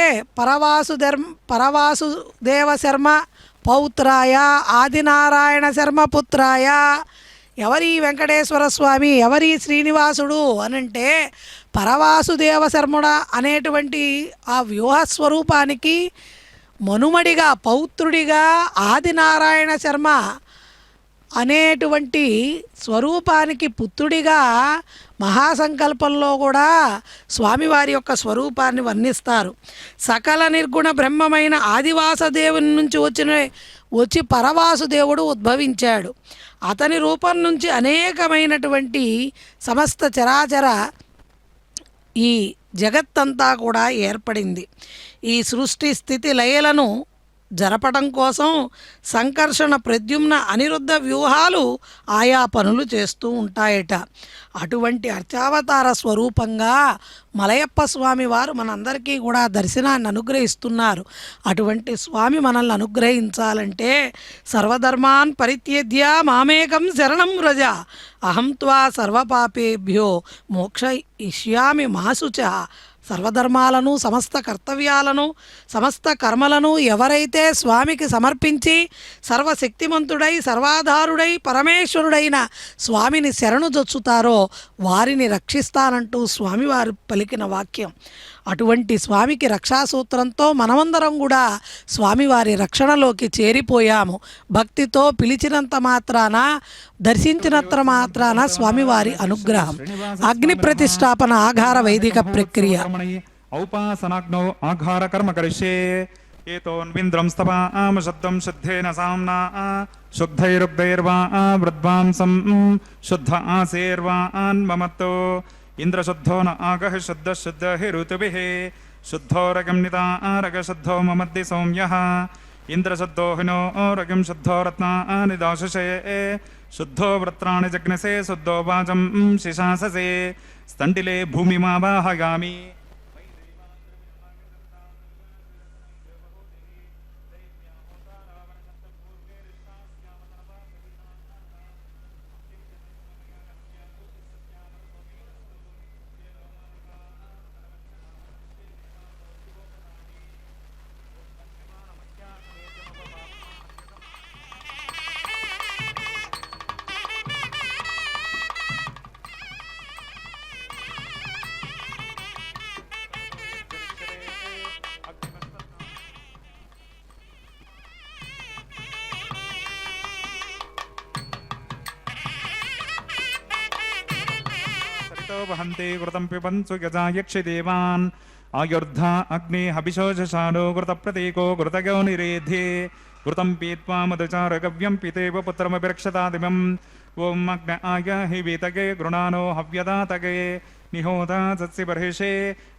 పరవాసుదేవ శర్మ పౌత్రాయ ఆదినారాయణ శర్మ పుత్రాయ. ఎవరి వెంకటేశ్వర స్వామి, ఎవరి శ్రీనివాసుడు అనంటే పరవాసుదేవ శర్ముడ అనేటువంటి ఆ వ్యూహ స్వరూపానికి మనుమడిగా, పౌత్రుడిగా ఆదినారాయణ శర్మ అనేటువంటి స్వరూపానికి పుత్రుడిగా మహాసంకల్పంలో కూడా స్వామివారి యొక్క స్వరూపాన్ని వర్ణిస్తారు. సకల నిర్గుణ బ్రహ్మమైన ఆదివాసదేవుని నుంచి వచ్చి పరవాసుదేవుడు ఉద్భవించాడు. అతని రూపం నుంచి అనేకమైనటువంటి సమస్త చరాచర ఈ జగత్తంతా కూడా ఏర్పడింది. ఈ సృష్టి స్థితి లయలను జరపడం కోసం సంకర్షణ, ప్రద్యుమ్న, అనిరుద్ధ వ్యూహాలు ఆయా పనులు చేస్తూ ఉంటాయట. అటువంటి అర్చావతార స్వరూపంగా మలయప్ప స్వామి వారు మనందరికీ కూడా దర్శనాన్ని అనుగ్రహిస్తున్నారు. అటువంటి స్వామి మనల్ని అనుగ్రహించాలంటే సర్వధర్మాన్ పరిత్యజ్య మామేకం శరణం వ్రజ అహం త్వా సర్వపాపేభ్యో మోక్షయిష్యామి మా శుచః. సర్వధర్మాలను, సమస్త కర్తవ్యాలను, సమస్త కర్మలను ఎవరైతే స్వామికి సమర్పించి సర్వశక్తిమంతుడై సర్వాధారుడై పరమేశ్వరుడైన స్వామిని శరణుజొచ్చుతారో వారిని రక్షిస్తానంటూ స్వామివారు పలికిన వాక్యం. అటువంటి స్వామికి రక్షాసూత్రంతో మనమందరం కూడా స్వామివారి రక్షణలోకి చేరిపోయాము. భక్తితో పిలిచినంత మాత్రాన, దర్శించినంత మాత్రాన స్వామివారి అనుగ్రహం. అగ్ని ప్రతిష్టాపన ఆఘార వైదిక ప్రక్రియ. ఔపాసనాగ్నౌ ఆఘార కర్మ కరిష్యే ఏతోన్వింద్రం స్తపామ శబ్దం శుద్ధేన సామ్నా శుద్ధైరుగ్ధైర్వా వృద్వాంసం శుద్ధ ఆసేర్వాన్ మమత్తో ఇంద్రశుద్ధో న ఆగః శుద్ధ శుద్ధ హి ఋతుభిః శుద్ధో రగం నితా రగ శుద్ధో మమద్ది సౌమ్యః ఇంద్రశుద్ధో హినో రగం శుద్ధో రత్నా నిదాశుషే శుద్ధో వృత్రాణి జగ్నసే శుద్ధో వాచం శిశాససే స్థండిలే భూమిమావాహయామి. వహంతే కృతం పిబంసు గజా యక్షి దేవాన్ ఆయుర్ధా అగ్ని హవిశోషానో కృత ప్రతీకో కృతగో నిరేధే కృతం పీత్వా మధుచారగవ్యం పితేవ పుత్రమభిరక్షతాదిమం ఓం అగ్న ఆయ హి వీతగే గృణానో హవ్యదాతగే నిహోదా సత్సి బర్హిషే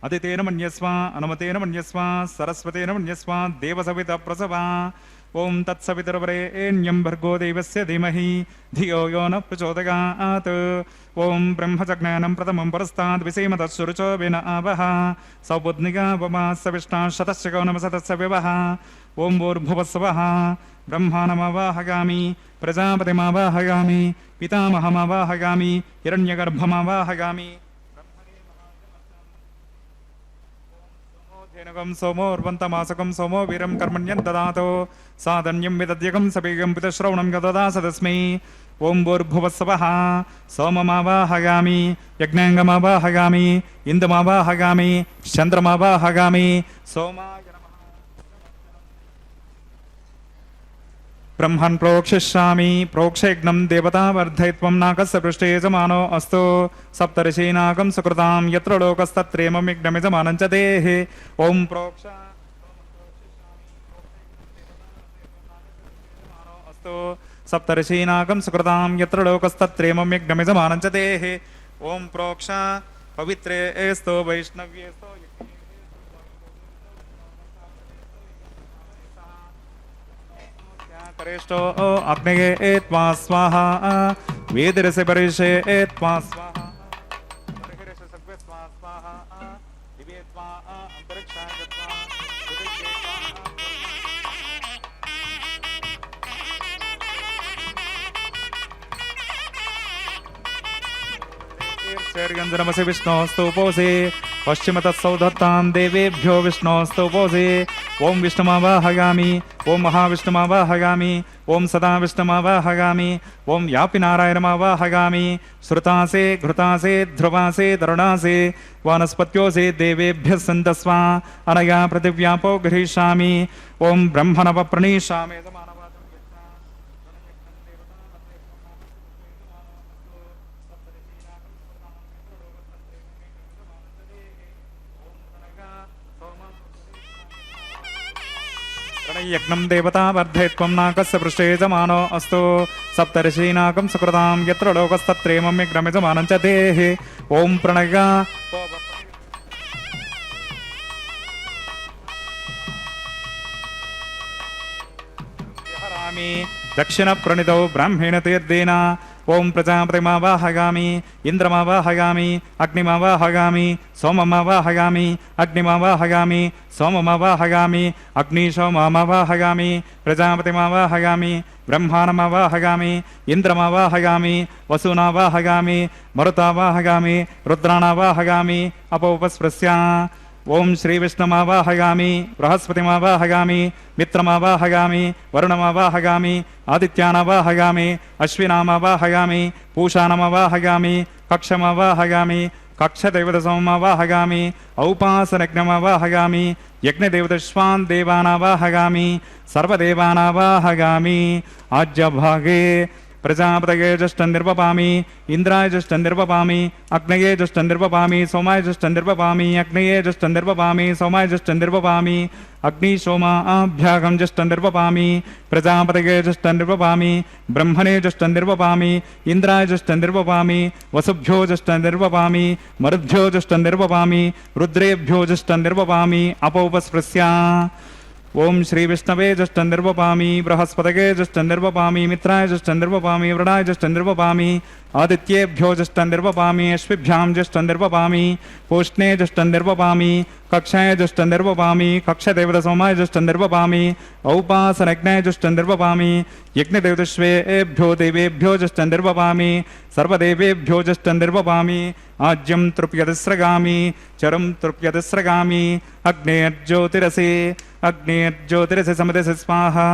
అదితేన మన్యస్వ అనుమతేన మన్యస్వ సరస్వతేన మన్యస్వ దేవసవిత ప్రసవా. ఓం తత్సవితుర్వరేణ్యం భర్గో దేవస్య ధీమహి ధియో యో న ప్రచోదయాత్. ఓం బ్రహ్మజ్ఞానం ప్రథమం పరస్తాద్ విసేమ తత్సురుచో విన ఆవహ సౌబుద్నిగా వమాస్సవిష్ణా శతస్య గౌనమసతస్య వివహ. ఓం భూర్భువస్వః బ్రహ్మాణమవాహయామి ప్రజాపతిమవాహయామి పితామహమవాహయామి హిరణ్యగర్భమవాహయామి. ేనగం సోమోర్వంతమాసకం సోమో వీరం కర్మణ్యం దదాతో సాధన్యం విదద్యకం సపీగం పితశ్రవణం గదదాస తస్మై. ఓం భూర్భువస్వః సోమమావాహయామి యజ్ఞాంగమావాహయామి ఇందుమావాహయామి చంద్రమావాహయామి. సోమాయ నమః. బ్రహ్మన్ ప్రోక్షిష్యామి ప్రోక్షయజ్ఞం దేవతావర్ధయిత్వం నాకస్య పృష్ఠే యజమానో అస్తు సప్తర్షీనాకం సుకృతాం యత్ర లోకస్తత్రేమం యజ్ఞమిజమానం చ దేహి. ఓం ప్రోక్ష అస్తు సప్తర్షీనాకం సుకృతాం యత్ర లోకస్తత్రేమం యజ్ఞమిజమానం చ దేహి. ఓం ప్రోక్ష పవిత్రే ఏస్తో వైష్ణవ్యేస్తో కరేష్టో అగ్నయే త్వా స్వాహా వేదిరసి పరిషే త్వా స్వాహా పరిహిరసి సర్వే త్వా స్వాహా దివే త్వా అంతరిక్షాయ త్వా సుదిగ్గే త్వా चैर्यञ्जनमसि विष्णोस्तुपोऽसि पश्चिमतः सौधत्तां देवेभ्यो विष्णोस्तुपोऽसि ॐ विष्णुमावाहयामि ॐ महाविष्णुमावाहयामि ॐ सदा विष्णुमावाहयामि ॐ यापि नारायणमावाहयामि श्रुतासे घृतासे ध्रुवासे तरुणासे वानस्पत्योऽसि देवेभ्यः सन्तस्वा अनया पृथिव्यापो गृहीष्यामि ॐ ब्रह्मणवप्रणीष्यामि यज्ञं देवता वर्धयत्वं नाकस्य पृष्ठे जमानो अस्तु सप्तर्षीनाकं सुकृतां यत्र लोकस्तत्रेमं यज्ञमिजमानं च देहि ॐ प्रणया दक्षिणप्रणितौ ब्राह्मेण तीर्थेन ॐ प्रजापतिमावाहयामि इन्द्रमावाहयामि अग्निमावाहयामि सोममावाहयामि अग्निमावाहयामि सोममावाहयामि अग्निशोममावाहयामि प्रजापतिमावाहयामि ब्रह्माणमावाहयामि इन्द्रमावाहयामि वसूनावाहयामि मरुतावाहयामि रुद्राणावाहयामि अपोपस्पृश्य ॐ श्रीविष्णुमावाहयामि बृहस्पतिमावाहयामि मित्रमावाहयामि वरुणमावाहयामि आदित्यानावाहयामि अश्विनामावाहयामि पूषाणमावाहयामि कक्षमावाहयामि कक्षदेवतसोममावाहयामि औपासनज्ञमावाहयामि यज्ञदेवतश्वान् देवानावाहयामि सर्वदेवानावाहयामि आज्यभागे प्रजापतये जुष्टं निर्वपामि इंद्राय जुष्टं निर्वपामि अग्नये जुष्टं निर्वपामि सोमाय जुष्टं निर्वपामि अग्नये जुष्टं निर्वपामि सोमाय जुष्टं निर्वपामि अग्निशोमाभ्यागं जुष्टं निर्वपामि प्रजापतये जुष्टं निर्वपामि ब्रह्मणे जुष्टं निर्वपामि इंद्राय जुष्टं निर्वपामि वसुभ्यो जुष्टं निर्वपामि मरुद्भ्यो जुष्टं निर्वपामि रुद्रेभ्यो जुष्टं निर्वपामि अपोपस्पृश्य ओम श्री विष्णवे जुष्टं निर्वपामि बृहस्पतये जुष्टं निर्वपामि मित्राय जुष्टं निर्वपामि वृणाय जुष्टं निर्वपामि आदित्येभ्यो जुष्टं निर्वपामि अश्विभ्यां जुष्टं निर्वपामि पूष्णे जुष्टं निर्वपामि कक्षाय जुष्टं निर्वपामि कक्षदेवतसोमाय जुष्टं निर्वपामि औपासनज्ञाय जुष्टं निर्वपामि यज्ञदेवतश्वेभ्यो देवेभ्यो जुष्टं निर्वपामि सर्वदेवेभ्यो जुष्टं निर्वपामि आज्यं तृप्यतिस्रगामि चरं तृप्यतिस्रगामि अग्नेर्ज्योतिरसि अग्नेर्ज्योतिरसि समदसि स्वाहा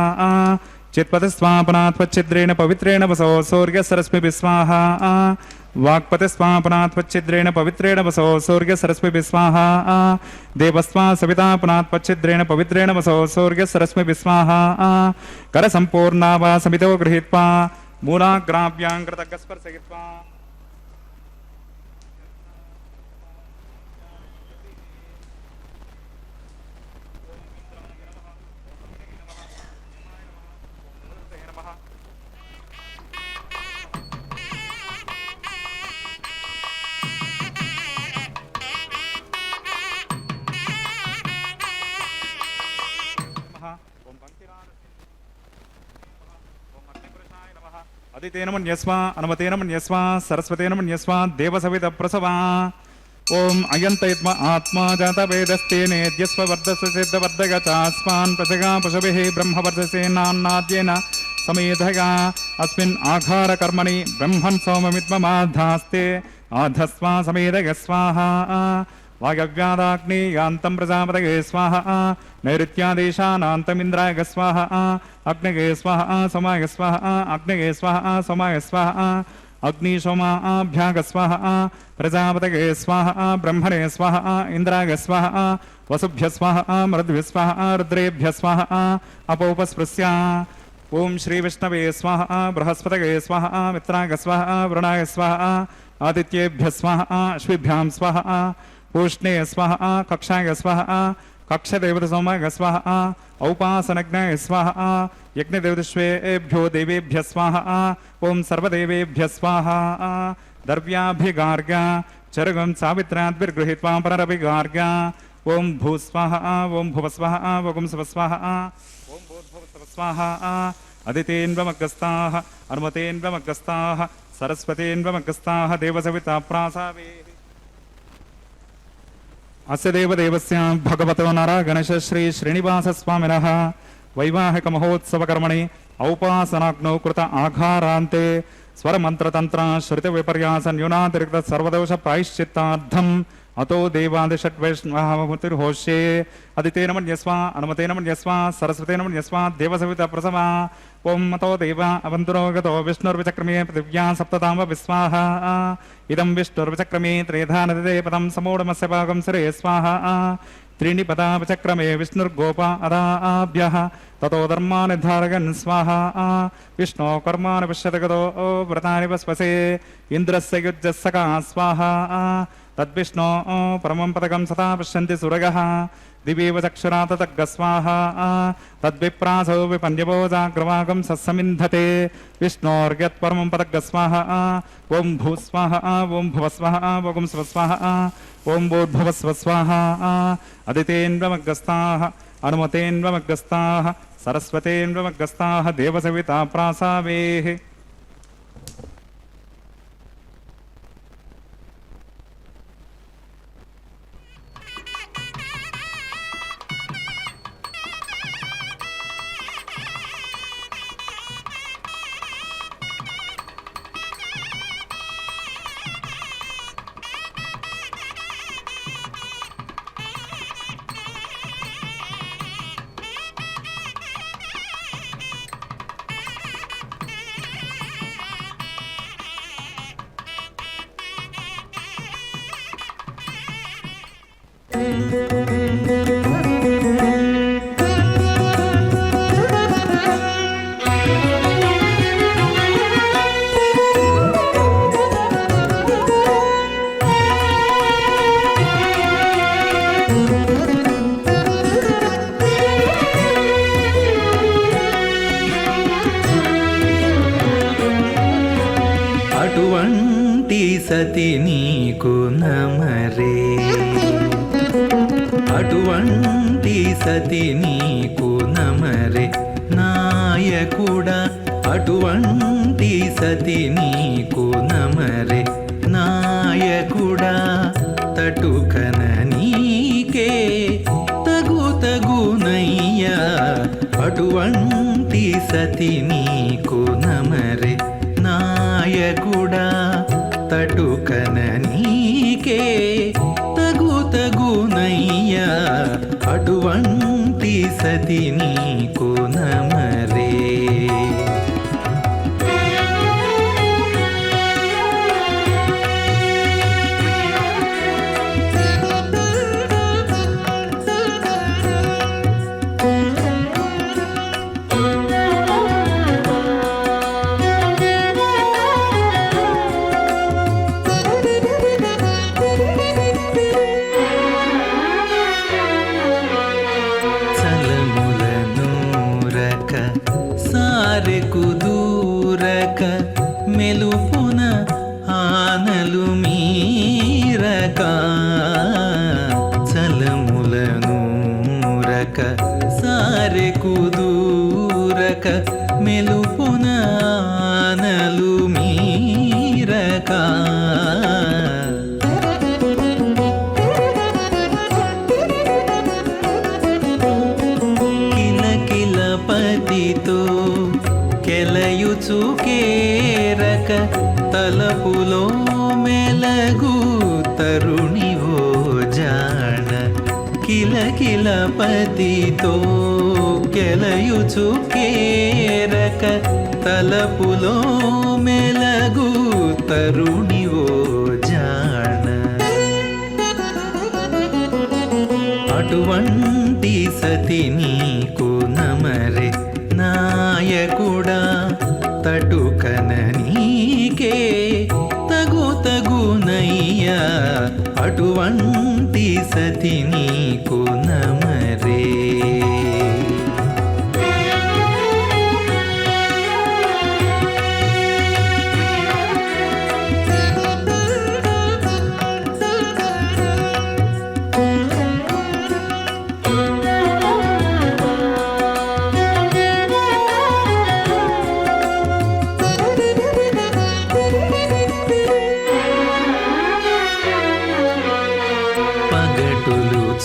चित्पतिस्वापनात्वच्छिद्रेण पवित्रेण वसो सूर्यसरस्मिभिः स्वाहा वाक्पतिस्वापनात्वच्छिद्रेण पवित्रेण वसो सूर्यसरस्मिभिः स्वाहा देवस्वा सवितापनात्वच्छिद्रेण पवित्रेण वसो सूर्यसरस्मिभिः स्वाहा करसम्पूर्णा वा समितो गृहीत्वा मूलाग्राभ्यां कृतज्ञस्पर्शयित्वा अदितेन मन्यस्वा अनुमतेन मन्यस्वा सरस्वतेन मन्यस्वा देवसवितप्रसवा ओम अयन्तयत्म आत्मा जातवेदस्तेनेद्यस्व वर्धस्य सिद्धवर्धगतास्मान् प्रजगा पशुभिः ब्रह्मवर्धसे नान्नाद्येन समेधया अस्मिन् आघारकर्मणि ब्रह्मन् सोममित्ममाधास्ते आधस्वा समेधय स्वाहा वायव्यादाग्नेयान्तं प्रजापतये स्वाहा नैऋत्यादेशानान्तमिन्द्राय स्वाहा अग्नये स्वाहा सोमाय स्वाहा अग्नये स्वाहा सोमाय स्वाहा अग्निशोमाभ्याग स्वाहा प्रजापतये स्वाहा ब्रह्मणे स्वाहा इंद्राय स्वाहा वसुभ्य स्वाहा मरुद्भ्य स्वाहा रुद्रेभ्य स्वाहा अपोपस्पृश्य ओम श्री विष्णवे स्वाहा बृहस्पतये स्वाहा मित्राय स्वाहा वरुणाय स्वाहा आदित्येभ्य स्वाहा अश्विभ्यां स्वाहा पूष्णे स्वाहा कक्षाय स्वाहा कक्षदेवतसोमाय स्वाहा औपासनज्ञाय स्वाहा यज्ञदेवतश्वेभ्यो देवेभ्य स्वाहा ओम सर्वदेवेभ्य स्वाहा द्रव्याभिगार्ग्य चरगं सावित्राद्भिर्गृहीत्वा पुनरभिगार्ग्य ओम भूस्वाहा ओम भुवस्वाहा ओम स्वस्वाहा ओम भूर्भुवस्वाहा अदितेन्वमग्रस्ताः अनुमतेन्वमग्रस्ताः सरस्वतेन्वमग्रस्ताः देवसविता प्रासावे अस्य देवदेवस्य भगवतो नारायणगणेश श्री श्रीनिवासस्वामिनः वैवाहिक महोत्सवकर्मणि औपासनाग्नौ कृत आघारान्ते స్వరమంత్రతంత్ర శ్రుతి విపర్యాస న్యూనాతిరిక్త సర్వదోష ప్రాయశ్చిత్తార్థం అతో దేవాదిషడ్వైష్ణవతిర్హోష్యే అదితేన మన్యస్వ అనుమతేన మన్యస్వ సరస్వతేన మన్యస్వ దేవసవిత ప్రసవ ఓం అతో దేవ అవంతురో గతో విష్ణుర్విచక్రమే పృథివ్యా సప్తతామ విస్వాహ ఇదం విష్ణుర్విచక్రమే త్రేధా నదిదే పదం సమూఢమస్య భాగం శిరే స్వాహ त्रीणि पदापचक्रमे विष्णुर्गोपा अदाभ्यः ततो धर्मान् निर्धारयन् स्वाहा विष्णो कर्माणि पश्यति गतो व्रतानि वस्वसे इन्द्रस्य युज्यस्सका स्वाहा तद्विष्णो परमं पदकं सदा पश्यन्ति सुरगः दिवीव चक्षुरा तद्गस्वाहा तद्विप्रासो विपन्यवोजाग्रवागं सस्समिन्धते विष्णोर्यत्परमं पदगस्वाहा ओं भूस्वाहा ओं भुवस्वाहा ओं स्वस्वाहा ओं भूर्भुवस्वस्वाहा अदितेन्वमग्रस्ताः अनुमतेन्वमग्रस्ताः सरस्वतेन्वमग्रस्ताः देवसविता प्रासावेः అటువంటి సతి నీకు నమరే అటువంటి సతి నీకు నమరే నాయకుడా అటువంటి సతి నీకు నమరే నాయకుడా తటుకన నీకే తగునయ్యా అటువంటి సతి నీకు నమరే నాయకుడా తటుకన నీకే తగునయ్యా అటువంటి సతి నీకు నమరే సారెకు దూరక మెలుపున ఆనలు మీరక చలములనూరక సారెకు దూరక మెలుపున ఆనలు మీరక పతితో కెలయుచు కేరక తలపులో మెలగు తరుణివో జాణ కిలకిల పతితో కెలయుచు కేరక తలపులో మెలగు తరుణివో జాణ అటువంటి సతి నీకు నమరే నాయకుడా తటుకన నీకే తగునయ్యా అటువంటి సతి నీకు నమరే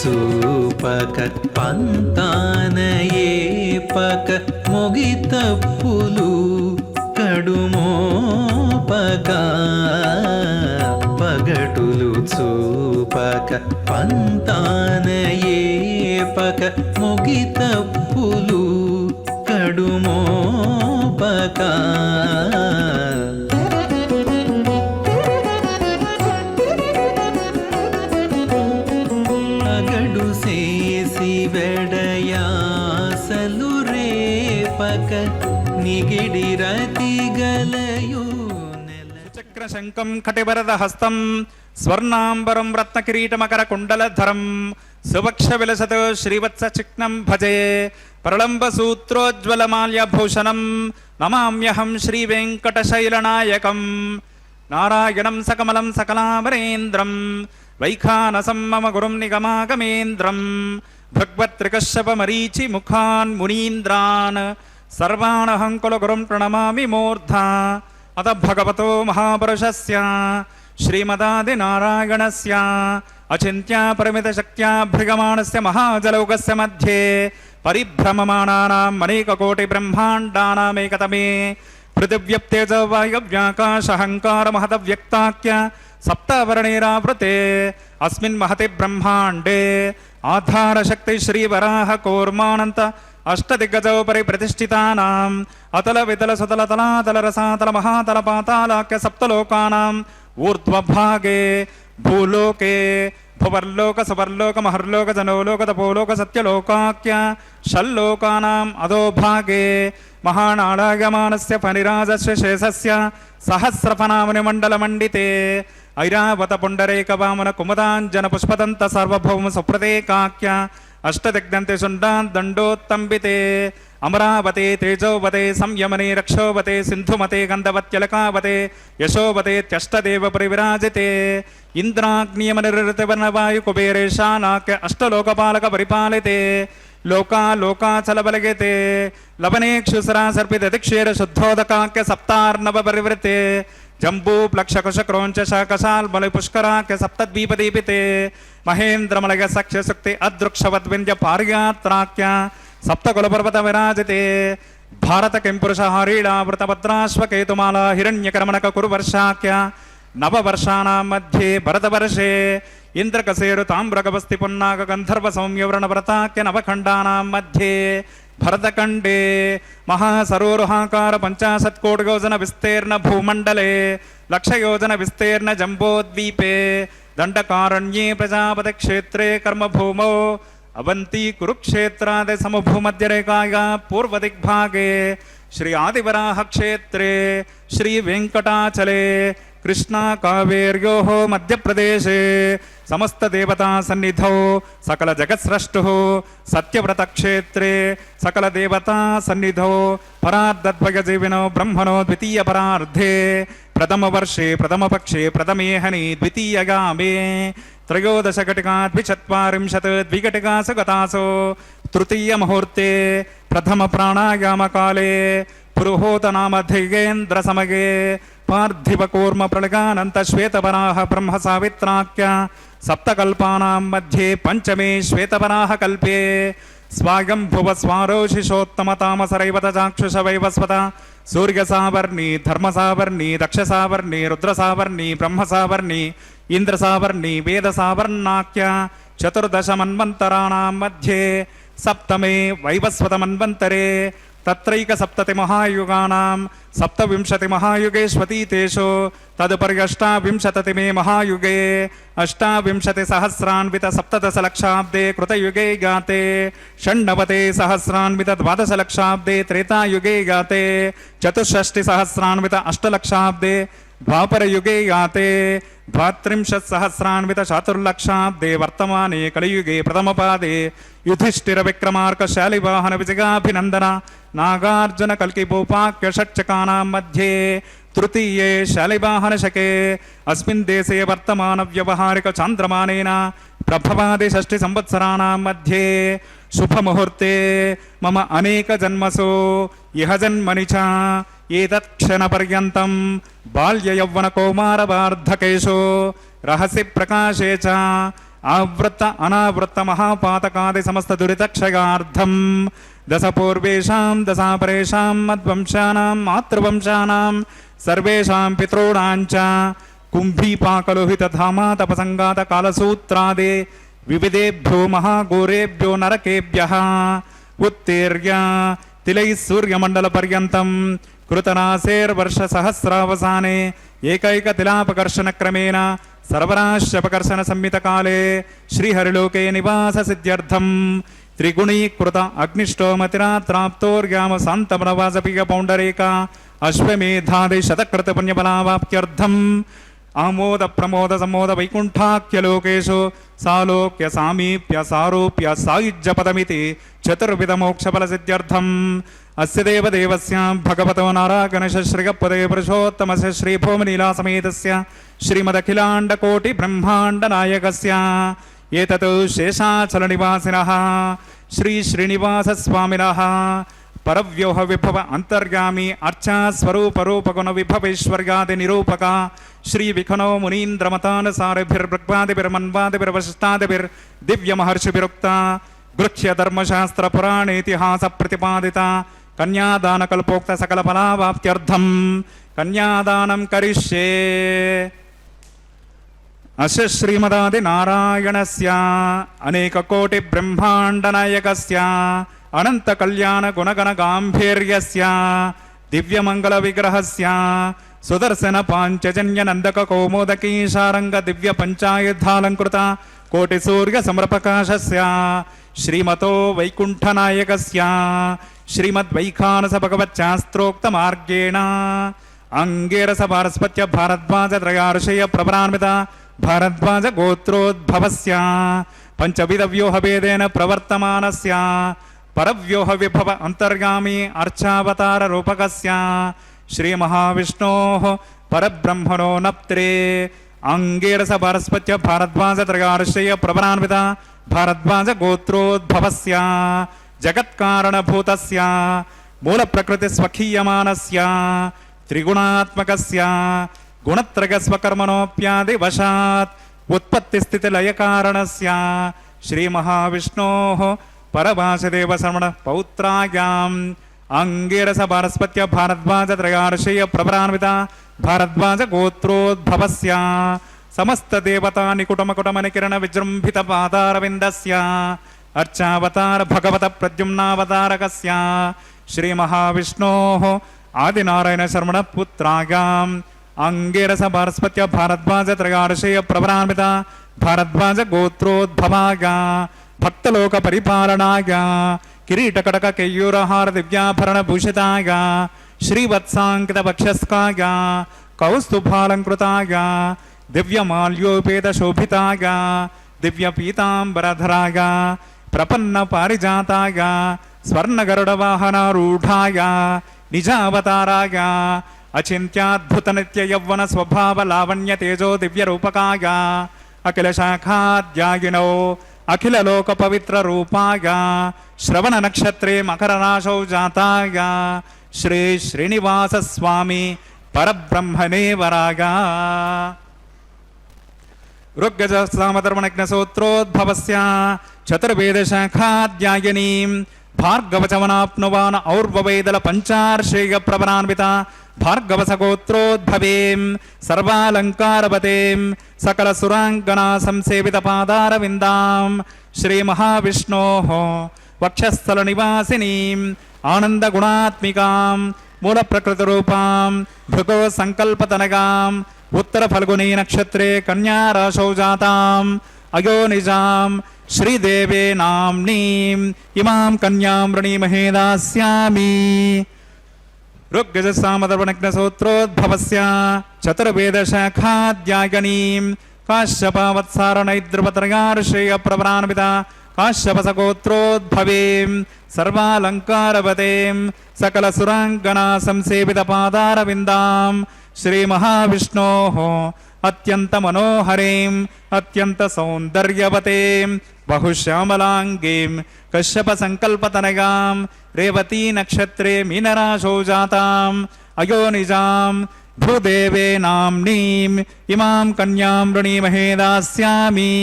చూపక పంతానయే పక మొగి తప్పులు కడుమోయక పగటులు చూపక పంతాన ఏపక మొగి తప్పులు కడుమోపక అగడు చేసి వెడయాసలు రేపక నిగిడి రతి గలయు చక్రశంకం కటివరద హస్తం స్వర్ణాంబరం రత్నకిరీటమకర కుండలధరం సువక్ష విలసతో శ్రీవత్స చిక్నం భజే ప్రళంబ సూత్రోజ్వలమాల్యభూషణం నమామ్యహం శ్రీవేంకటశైలనాయకం నారాయణం సకమలం సకలామరేంద్రం వైఖానసం మమ గురుం నిగమాగమేంద్రం భగవత్రికశ్యపమరీచి ముఖాన్ మునీంద్రాన్ సర్వాణహం కుల గురుం ప్రణమామి మూర్ధా అత భగవతో మహాపురుషస్య శ్రీమదాదినారాయణస్య అచింత్యా పరిమితశక్త్యా భృగమాణస్య మహాజలౌకస్య మధ్యే పరిభ్రమమాణానాం అనేకకోటి బ్రహ్మాండానామేకతమే పృథివ్యప్తేజ వాయవ్యాకాశహంకార మహదవ్యక్తాఖ్య సప్తవర్ణేరావృతే అస్మిన్ మహతి బ్రహ్మాండే ఆధారశక్తి శ్రీవరాహ కూర్మానంత అష్టదిగ్గజోపరి ప్రతిష్ఠితానాం అతల వితల సుతల తలాతల రసాతల మహాతల పాతాళాఖ్య సప్తలోకానాం ఊర్ధ్వభాగే భూలోకే భువర్లోక సువర్లోక మహర్లోక జనోలోక తపోలోక సత్యలోకాఖ్య షల్లోకానాం అధోభాగే మహానాళాయమానస్య ఫణిరాజస్య శేషస్య సహస్రఫనాముని మండలమండితే ఐరావత పుండరేక వామన కుముదాంజన పుష్పదంత సార్వభౌమ సుప్రదేకాఖ్య అష్టదిగ్ధంతే శుండాన్ దండోత్తంబితే అమరావతే తేజోవతే సంయమనే రక్షోవతే సింధుమతే గంధవత్యలకావతే యశోవతే త్యష్టదేవ పరివిరాజితే ఇంద్రాగ్నియమనిర్వృతివర్ణవాయు కుబేరేశానాఖ్య అష్టలోకపాలక పరిపాలితే లోకాచలబలగితే లవనేక్షుసరా సర్పిత దిక్షేర శుద్ధోదకాఖ్య సప్తార్ణవ పరివృతే జంబూ ప్లక్షకుశ క్రోంచ శాకశాల్మల పుష్కరాఖ్య సప్తద్వీపదీపితే మహేంద్రమలయ సఖ్య శక్తి అదృక్షవద్వింధ్య పార్యాత్రాఖ్య సప్తకులపర్వత విరాజితే భారత కింపురుష హరీళావృతభద్రాశ్వకేతుమాల హిరణ్యకర్మణక కురువర్షాఖ్య నవవర్షాణం మధ్యే భరతవర్షే ఇంద్రకసేరు తామ్రగవస్తి పున్నాగ గంధర్వ సౌమ్యవ్రణవ్రతాఖ్య నవఖండానాం మధ్యే భరతఖండే మహాసరోరుహాకార 50 కోటియోజన విస్తీర్ణ భూమండలే లక్షయోజన విస్తీర్ణ జంబోద్వీపే దండకారణ్యే ప్రజాపతి క్షేత్రే కర్మభూమౌ అవంతి కురుక్షేత్రాది సమభూమధ్యరేఖాయా పూర్వదిగ్భాగే శ్రీ ఆదివరాహ క్షేత్రే శ్రీ వెంకటాచలే కృష్ణా కావేర్యో మధ్యప్రదేశే సమస్త దేవతా సన్నిధౌ సకల జగత్స్రష్టు సత్యవ్రత క్షేత్రే సకల దేవతా సన్నిధౌ పరార్ధద్వయజీవినో బ్రహ్మణో ద్వితీయ పరార్ధే ప్రథమ వర్షే ప్రథమ పక్షే ప్రథమేహని ద్వితీయగామే త్రయోదశ ఘటికా 40 ద్విఘటికాసు గతాసు తృతీయ ముహూర్తే ప్రథమ ప్రాణాయామకాలే పురుహూతనామధిగేంద్ర సమగే పార్థివ కూర్మ ప్రళగానంత శ్వేతవరాహ బ్రహ్మ సావిత్రాఖ్య సప్తకల్పానాం మధ్యే పంచమే శ్వేతవరాహ కల్పే స్వాయంభువ స్వారోషిషోత్తమ తామసరైవత చాక్షుష వైవస్వత సూర్య సావర్ణి ధర్మ సావర్ణి దక్ష సావర్ణి రుద్ర సావర్ణి బ్రహ్మ సావర్ణి ఇంద్ర సావర్ణి వేద సావర్ణాఖ్య చతుర్దశ మన్వంతరాణాం మధ్యే సప్తమే వైవస్వత మన్వంతరే తత్రైక సప్తతి మహాయుగానాం సప్తవింశతి మహాయుగేష్వతీతేషు తదుపరి అష్టావింశతతిమే మహాయుగే అష్టావింశతి సహస్రాన్విత 17 లక్షాబ్దే కృతయుగే గాతే షణ్ణవతే సహస్రాన్విత 12 లక్షాబ్దే త్రేతాయుగే గాతే 64 సహస్రాన్విత 8 లక్షాబ్దే ద్వాపరయుగే గాతే 32 సహస్రాన్విత 4 లక్షాబ్దే వర్తమానే కలియుగే ప్రథమపాదే యుధిష్ఠిర విక్రమార్క శాలివాహన విజయాభినందన నాగార్జున కల్కి భూపాక్య షట్చకానాం మధ్యే తృతీయే శాలివాహన శకే అస్మిన్ దేశే వర్తమాన వ్యవహారిక చాంద్రమానేన ప్రభవాది 6 సంవత్సరాణాం మధ్యే శుభముహూర్తే మమ అనేక జన్మసు ఇహ జన్మని చ ఏతత్క్షణ పర్యంతం బాల్య యౌవన కౌమార వార్ధకేషు రహసి ప్రకాశే చ ఆవృత్త అనావృత్త మహాపాతకాది సమస్త దురితక్షయార్థం దశ పూర్వేషాం దశాపరేషాం మద్వంశానాం మాతృవంశానాం सर्वेषां पितॄणां च कुम्भीपाकलोहितधामा तपसङ्गातकालसूत्रादे विविधेभ्यो महाघोरेभ्यो नरकेभ्यः उत्तीर्य तिलैः सूर्यमण्डलपर्यन्तं कृतनासेर्वर्षसहस्रावसाने एकैकतिलापकर्षणक्रमेण सर्वराश्यपकर्षणसंहितकाले श्रीहरिलोके निवाससिद्ध्यर्थं त्रिगुणीकृत अग्निष्टोमतिरात्राप्तोर्याम शान्तमनवासपिकपौण्डरीक अश्वमेधादिशतकृतपुण्यफलावाप्त्यर्थम् आमोद प्रमोद समोद वैकुण्ठाख्यलोकेषु सालोक्य सामीप्य सारूप्य सायुज्यपदमिति चतुर्विधमोक्षफलसिद्ध्यर्थम् अस्य देवदेवस्य भगवतो नारागणेश श्रीगपदे पुरुषोत्तमस्य श्रीभूमनीलासमेतस्य श्रीमदखिलाण्डकोटिब्रह्माण्डनायकस्य एतत् शेषाचलनिवासिनः श्रीश्रीनिवासस्वामिनः परव्योह विभव अंतर्यामी अर्चा स्वरूप रूप गुण विभवेश्वर्यादि निरूपक श्री विखनो मुनीन्द्रमतानुसारिभिर्भृग्वादिभिर्मन्वादिभिर्वशिष्टादिभिर् दिव्य महर्षिभिरुक्ता गृह्य धर्मशास्त्र पुराण इतिहास प्रतिपादिता कन्यादान कल्पोक्त सकल फलावाप्त्यर्थम् कन्यादानं करिष्ये। अस्य श्रीमदादि नारायणस्य अनेक कोटि ब्रह्मांड नायकस्य अनंत कल्याण गुणगण गांभीर्यस्य दिव्य मंगल विग्रहस्य सुदर्शन पांचजन्य नंदक कौमोदकी शारंग दिव्य पंचायुधालंकृत कोटि सूर्य समप्रकाशस्य श्रीमतो वैकुंठ नायकस्य श्रीमद्वैखानस भगवच्चास्त्रोक्त मार्गेण अंगेरस भारस्पत्य भारद्वाज त्रयार्षय प्रभरान्वित भारद्वाज गोत्रोद्भवस्य पंचविध व्यूह भेदेन प्रवर्तमानस्य परव्योह विभव अंतर्गामी अर्चावतार रूपकस्य श्री महाविष्णोः परब्रह्मणो नप्त्रे अंगेरस भारस्पत्य भारद्वाज त्रयार्षय प्रभरान्वित भारद्वाज गोत्रोद्भवस्य जगत्कारणभूतस्य मूल प्रकृति स्वखीयमानस्य त्रिगुणात्मकस्य गुणत्रय स्वकर्मणोप्यादि वशात् उत्पत्ति स्थिति लय कारणस्य श्री महाविष्णोः परभाषदेव श्रवण पौत्रायाम् अंगेरस भारस्पत्य भारद्वाज त्रयार्षय प्रभरान्वित भारद्वाज गोत्रोद्भवस्य समस्त देवता निकुटम कुटम निकिरण विजृंभित पादारविन्दस्य अर्चावतार भगवत प्रद्युम्नावतारकस्य श्री महाविष्णोः आदिनारायण शर्मण पुत्रायाम् अंगेरस भारस्पत्य भारद्वाज त्रयार्षय प्रभरान्वित भारद्वाज गोत्रोद्भवाय भक्तलोक परिपालनाय किरीटकटक केयूरहार दिव्याभरण भूषिताय श्रीवत्सांकित वक्षस्काय कौस्तुभालंकृताय दिव्यमाल्योपेत शोभिताय दिव्य पीतांबरधराय प्रपन्न पारिजाताय स्वर्ण गरुड़ वाहनारूढ़ाय निजावताराय अचिंत्याद्भुत नित्य यौवन स्वभाव लावण्य तेजो दिव्य रूपकाय अखिल शाखाद्यागिनो अखिल लोक पवित्र रूपाय श्रवण नक्षत्रे मकर राशौ जाताय श्री श्रीनिवास स्वामी परब्रह्मणे वराय ऋग्यज सामधर्मणज्ञसूत्रोद्भवस्य चतुर्वेद शाखाध्यायिनीं भार्गवचवनाप्नुवान् और्ववेदल पंचार्षेय प्रभरान्वित भार्गवसगोत्रोद्भवें सर्वालंकारवतें सकल सुरांगना संसेवित पादारविन्दां श्री महाविष्णोः वक्षस्थल निवासिनीं आनंद गुणात्मिकां मूल प्रकृति रूपां भृगो संकल्पतनगां उत्तर फल्गुनी नक्षत्रे कन्या राशौ जातां अयोनिजां श्रीदेवे नाम्नीं इमां कन्यां वृणीमहे दास्यामि। ऋग्यजसामधर्मणज्ञसूत्रोद्भवस्य चतुर्वेद शाखाध्यायिनीं काश्यपावत्सारणैद्रुपत्रयार्षेय प्रभरान्वित काश्यपसगोत्रोद्भवें सर्वालंकारवतें सकल सुरांगना संसेवित पादारविन्दां श्री महाविष्णोः अत्यंत मनोहरीं अत्यंत सौंदर्यवतीं बहुश्यामलांगीं कश्यप संकल्पतनगां रेवती नक्षत्रे मीनराशौ जातां अयोनिजां भूदेवे नाम्नीं इमां कन्यां वृणीमहे दास्यामि।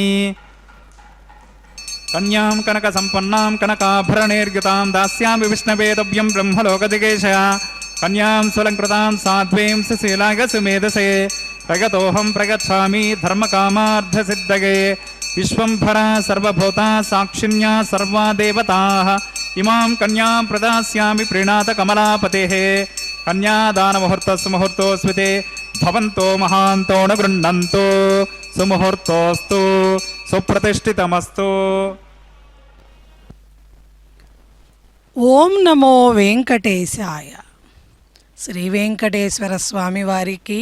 कन्यां कनक संपन्नां कनकाभरणैर्युतां दास्यामि विष्णवे तुभ्यं ब्रह्मलोकदिगेशया కన్యాం సులంకృతాం సాధ్వీం సుశీలాగ సుమేధసే ప్రగతోహం ప్రగచ్ఛామి ధర్మకామార్థసిద్ధగే విశ్వంభర సర్వభూత సాక్షిణ్యా సర్వా దేవతాః ఇమాం కన్యాం ప్రదాస్యామి ప్రీణాత కమలాపతేః కన్యాదానముహూర్తస్సు ముహూర్తోస్మితే భవంతో మహాంతో న గృహ్ణంతు సుముహూర్తోస్తు సుప్రతిష్ఠితమస్తు. ఓం నమో వెంకటేశాయ. శ్రీ వెంకటేశ్వర స్వామి వారికి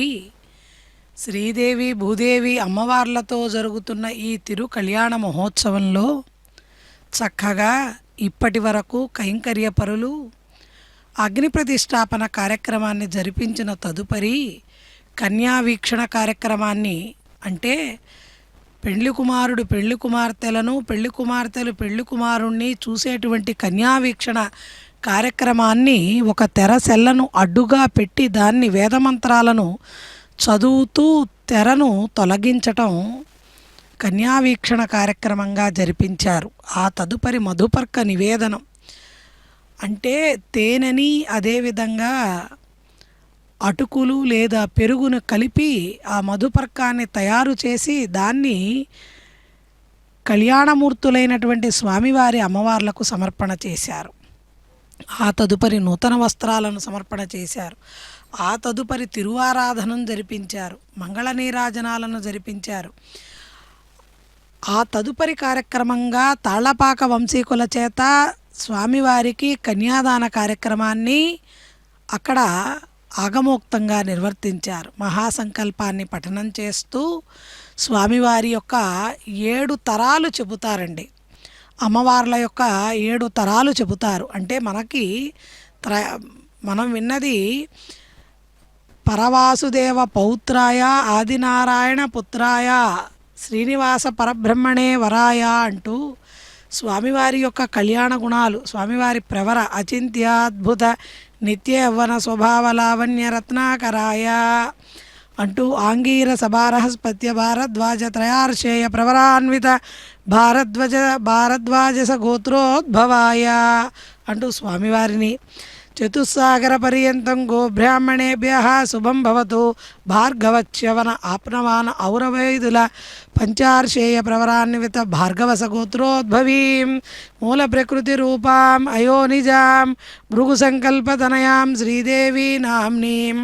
శ్రీదేవి భూదేవి అమ్మవార్లతో జరుగుతున్న ఈ తిరు కళ్యాణ మహోత్సవంలో చక్కగా ఇప్పటి వరకు కైంకర్యపరులు అగ్ని ప్రతిష్టాపన కార్యక్రమాన్ని జరిపించిన తదుపరి కన్యా వీక్షణ కార్యక్రమాన్ని, అంటే పెళ్లి కుమారుడు పెళ్లి కుమార్తెలను, పెళ్లి కుమార్తెలు పెళ్లి కుమారుణ్ణి చూసేటువంటి కన్యావీక్షణ కార్యక్రమాన్ని ఒక తెరసెల్లను అడ్డుగా పెట్టి దాన్ని వేదమంత్రాలను చదువుతూ తెరను తొలగించటం కన్యావీక్షణ కార్యక్రమంగా జరిపించారు. ఆ తదుపరి మధుపర్క నివేదనం, అంటే తేనెని అదేవిధంగా అటుకులు లేదా పెరుగును కలిపి ఆ మధుపర్కాన్ని తయారు చేసి దాన్ని కళ్యాణమూర్తులైనటువంటి స్వామివారి అమ్మవార్లకు సమర్పణ చేశారు. ఆ తదుపరి నూతన వస్త్రాలను సమర్పణ చేశారు. ఆ తదుపరి తిరువారాధనం జరిపించారు, మంగళ నీరాజనాలను జరిపించారు. ఆ తదుపరి కార్యక్రమంగా తాళ్లపాక వంశీకుల చేత స్వామివారికి కన్యాదాన కార్యక్రమాన్ని అక్కడ ఆగమోక్తంగా నిర్వర్తించారు. మహాసంకల్పాన్ని పఠనం చేస్తూ స్వామివారి యొక్క 7 తరాలు చెబుతారండి. అమ్మవార్ల యొక్క 7 తరాలు చెబుతారు. అంటే మనం విన్నది పరవాసుదేవ పౌత్రాయ ఆదినారాయణ పుత్రాయ శ్రీనివాస పరబ్రహ్మణే వరాయ అంటూ స్వామివారి యొక్క కళ్యాణ గుణాలు, స్వామివారి ప్రవర అచింత్యాద్భుత నిత్య యవ్వన స్వభావ లావణ్య రత్నాకరాయ అంటూ ఆంగీర సభారహస్పత్య భారద్వాజ త్రయార్షేయ ప్రవరాన్విత భారద్వాజస గోత్రోద్భవాయ అంటూ స్వామివారిని చతుస్సాగర పర్యంతం గోబ్రాహ్మణేభ్య శుభం భవతు భార్గవచ్యవన ఆప్నవాన ఔరవైదుల పంచార్షేయ ప్రవరాన్విత భార్గవస గోత్రోద్భవీం మూల ప్రకృతి రూపాం అయోనిజాం భృగు సంకల్పతనయాం శ్రీదేవి నామ్నీం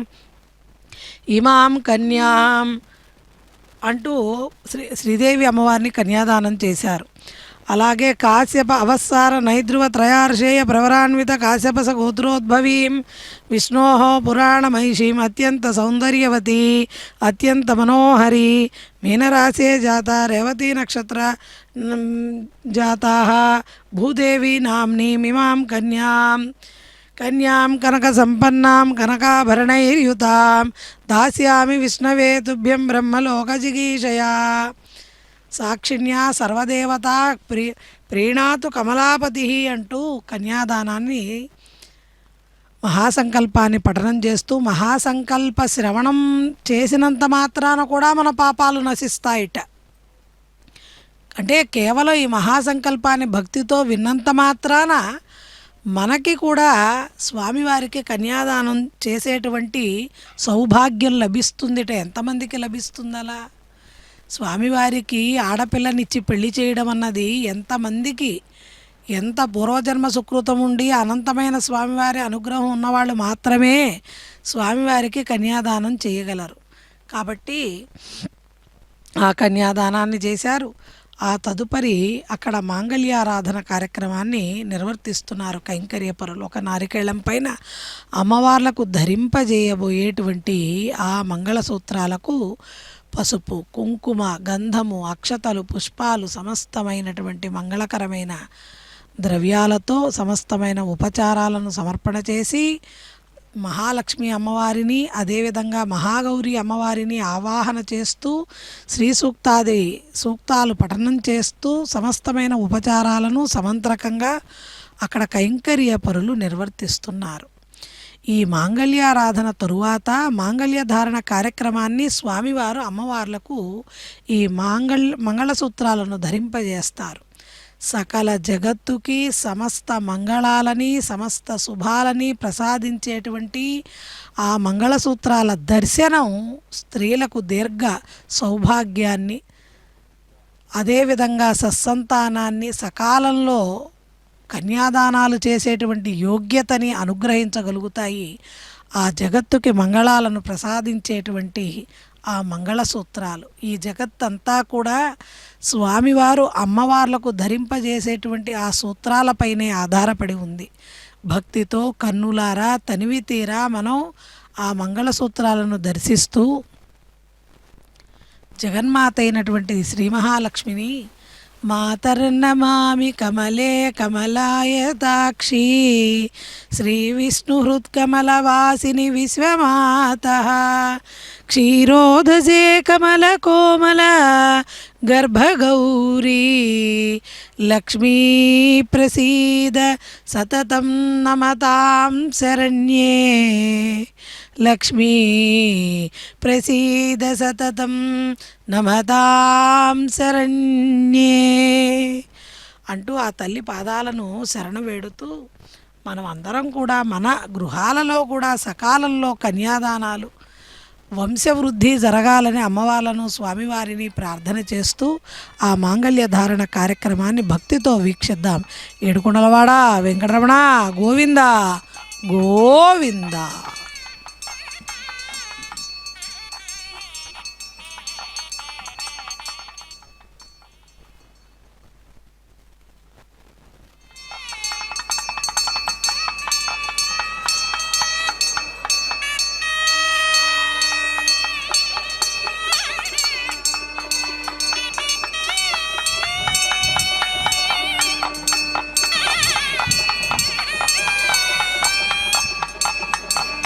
ఇమాం కన్యాం అంటూ శ్రీదేవి అమ్మవారిని కన్యాదానం చేశారు. అలాగే కాశ్యప అవస్సార నైద్రువ త్రయార్షేయ ప్రవరాన్విత కాశ్యపస గోత్రోద్భవీం విష్ణో పురాణమహిషీం అత్యంత సౌందర్యవతి అత్యంత మనోహరి మీనరాశే జాత రేవతీ నక్షత్ర జాతా భూదేవి నామ్నీమిమాం కన్యాం కనక సంపన్నాం కనకాభరణైర్యుతాం దాస్యామి విష్ణవే తుభ్యం బ్రహ్మలోకజిగీషయా సాక్షిణ్యా సర్వదేవతా ప్రీణాతు కమలాపతి అంటూ కన్యాదానాన్ని మహాసంకల్పాన్ని పఠనం చేస్తూ మహాసంకల్ప శ్రవణం చేసినంత మాత్రాన కూడా మన పాపాలు నశిస్తాయిట. అంటే కేవలం ఈ మహాసంకల్పాన్ని భక్తితో విన్నంత మాత్రాన మనకి కూడా స్వామివారికి కన్యాదానం చేసేటువంటి సౌభాగ్యం లభిస్తుందిట. ఎంతమందికి లభిస్తుంది అలా? స్వామివారికి ఆడపిల్లనిచ్చి పెళ్లి చేయడం అన్నది ఎంతమందికి, ఎంత పూర్వజన్మ సుకృతం ఉండి అనంతమైన స్వామివారి అనుగ్రహం ఉన్నవాళ్ళు మాత్రమే స్వామివారికి కన్యాదానం చేయగలరు. కాబట్టి ఆ కన్యాదానాన్ని చేశారు. ఆ తదుపరి అక్కడ మాంగళ్యారాధన కార్యక్రమాన్ని నిర్వర్తిస్తున్నారు కైంకర్యపరులు. ఒక నారికేళం పైన అమ్మవార్లకు ధరింపజేయబోయేటువంటి ఆ మంగళసూత్రాలకు పసుపు, కుంకుమ, గంధము, అక్షతలు, పుష్పాలు, సమస్తమైనటువంటి మంగళకరమైన ద్రవ్యాలతో సమస్తమైన ఉపచారాలను సమర్పణ చేసి మహాలక్ష్మి అమ్మవారిని అదేవిధంగా మహాగౌరి అమ్మవారిని ఆవాహన చేస్తూ శ్రీ సూక్తాది సూక్తాలు పఠనం చేస్తూ సమస్తమైన ఉపచారాలను సమంత్రకంగా అక్కడ కైంకర్య పరులు నిర్వర్తిస్తున్నారు. ఈ మాంగళ్యారాధన తరువాత మాంగళ్యధారణ కార్యక్రమాన్ని స్వామివారు అమ్మవార్లకు ఈ మంగళసూత్రాలను ధరింపజేస్తారు. సకల జగత్తుకి సమస్త మంగళాలని సమస్త శుభాలని ప్రసాదించేటువంటి ఆ మంగళసూత్రాల దర్శనం స్త్రీలకు దీర్ఘ సౌభాగ్యాన్ని, అదేవిధంగా సత్సంతానాన్ని, సకాలంలో కన్యాదానాలు చేసేటువంటి యోగ్యతని అనుగ్రహించగలుగుతాయి. ఆ జగత్తుకి మంగళాలను ప్రసాదించేటువంటి ఆ మంగళసూత్రాలు. ఈ జగత్తంతా కూడా స్వామివారు అమ్మవార్లకు ధరింపజేసేటువంటి ఆ సూత్రాలపైనే ఆధారపడి ఉంది. భక్తితో కన్నులారా తనివి తీరా మనం ఆ మంగళసూత్రాలను దర్శిస్తూ జగన్మాత అయినటువంటి శ్రీ మహాలక్ష్మిని మాతర్నమామి కమలే కమలాయతాక్షి శ్రీ విష్ణుహృత్కమలవాసిని విశ్వమాత క్షీరోదజే కమల కోమల గర్భగౌరీ లక్ష్మీ ప్రసీద సతతం నమతాం శరణ్యే లక్ష్మీ ప్రసీద సతతం నమతాం శరణ్యే అంటూ ఆ తల్లి పాదాలను శరణు వేడుతూ మనం అందరం కూడా మన గృహాలలో కూడా సకాలంలో కన్యాదానాలు, వంశవృద్ధి జరగాలని అమ్మవార్లను స్వామివారిని ప్రార్థన చేస్తూ ఆ మాంగళ్య ధారణ కార్యక్రమాన్ని భక్తితో వీక్షిద్దాం. ఏడుకొండలవాడ వెంకటరమణ గోవింద గోవింద.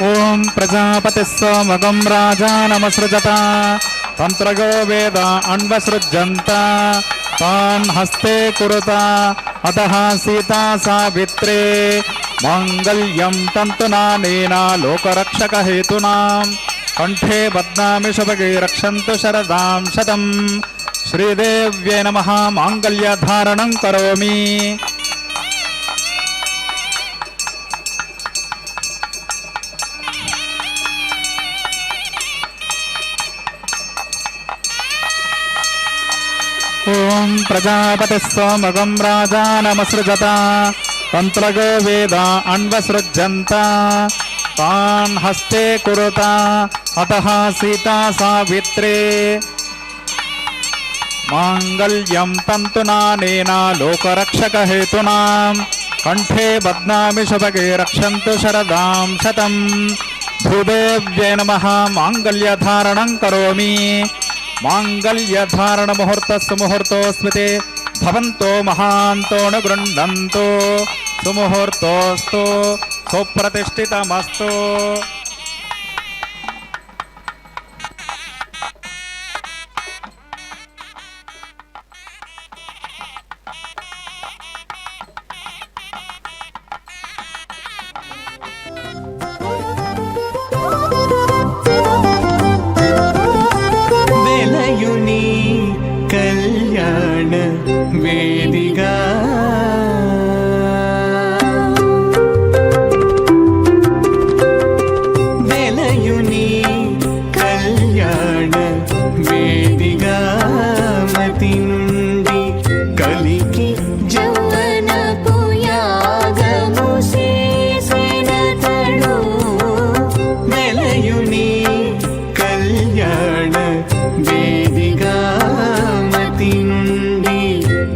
ఓం ప్రజాపతిः సోమగం రాజానమసృజత తంత్రగో వేద అన్వసృజ్యంత తాన్ హస్తే కురుత అతః సీతా సావిత్రే మాంగళ్యం తంతునానేన లోకరక్షకహేతునాం కంఠే బధ్నామి శుభగే రక్షन्तు శరదాం శతం. శ్రీదేవ్యై నమః. మాంగళ్యధారణం కరోమి. ఓం ప్రజాపతిः సోమగం రాజానమసృజత తంత్రగో వేద అన్వసృజ్యంత తాన్ హస్తే కురుత అతః సీతా సావిత్రే మాంగళ్యం తంతునానేన లోకరక్షకహేతునాం కంఠే బధ్నామి శుభగే రక్షन्तు శరదాం శతం. భూదేవ్యై నమః. మాంగళ్యధారణం కరోమి. మాంగళ్యధారణ ముహూర్తస్సు ముహూర్తోస్మితే భవంతో మహాంతో ను గృహ్ణంతో సుముహూర్తోస్తు సుప్రతిష్ఠితమస్తు. వెలయుని కళ్యాణ వేదిగా వెలయుని కళ్యాణ వేదిగా మతి నుండి కలికి జౌవనపు యాగము చేసినతడు వెలయుని కళ్యాణ వేదిగా మతి నుండి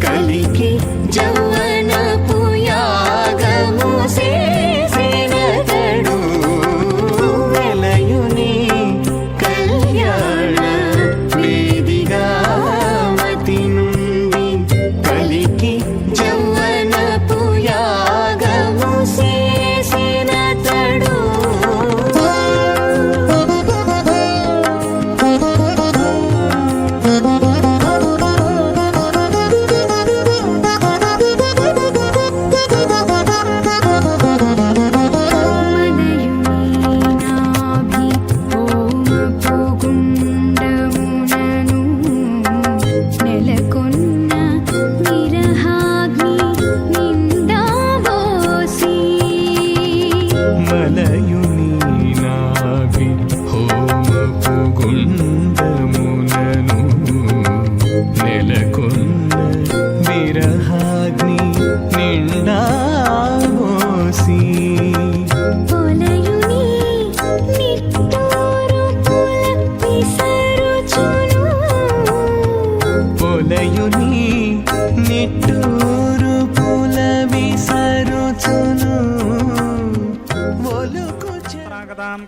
కలికి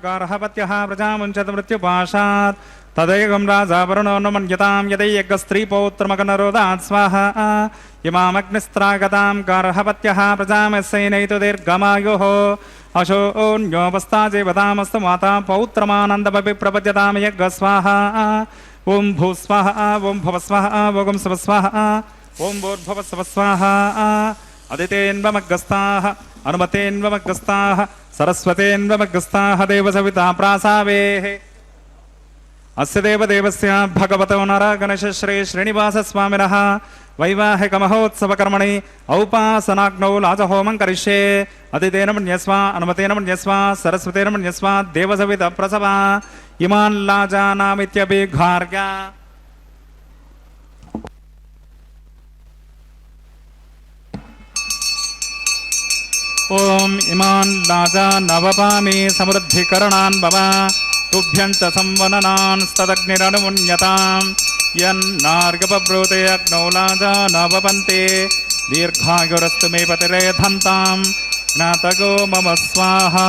गार्हपत्यः प्रजामुञ्चत मृत्युपाशात् तदैकं राजावरुणो न मन्यतां यदैयज्ञस्त्रीपौत्रमगनरोदात् स्वाहा इमामग्निस्त्रागतां गार्हपत्यः प्रजामस्यैनैतु दीर्घमायुः अशोन्योपस्ताजेवतामस्तु माता पौत्रमानन्दमपि प्रपद्यतां यज्ञ स्वाहा ॐ भूस्वाहा ॐ भवस्वाहा ॐ स्वस्वाहा ॐ भूर्भुवस्वस्वाहा अदितेन्वमग्गस्ताः अनुमतेन्वमग्गस्ताः सरस्वतेन्वमग्गस्ताः देवसविता प्रासावेः अस्य देवदेवस्य भगवतो नरगणेश श्री श्रीनिवासस्वामिनः वैवाहिकमहोत्सवकर्मणि औपासनाग्नौ लाजहोमं करिष्ये अदितेन मन्यस्व अनुमतेन मन्यस्व सरस्वतेन मन्यस्व देवसविता प्रसवा इमान् लाजानामित्यभिघार्य ॐ इमान् लाजा नवपामि समृद्धिकरणान् भव तुभ्यं च संवननान् स्तदग्निरनुमुन्यतां यन्नार्गपब्रूते अग्नौ लाजा नवपन्ते दीर्घायुरस्तु मे पतिरेधन्तां ज्ञातगो मम स्वाहा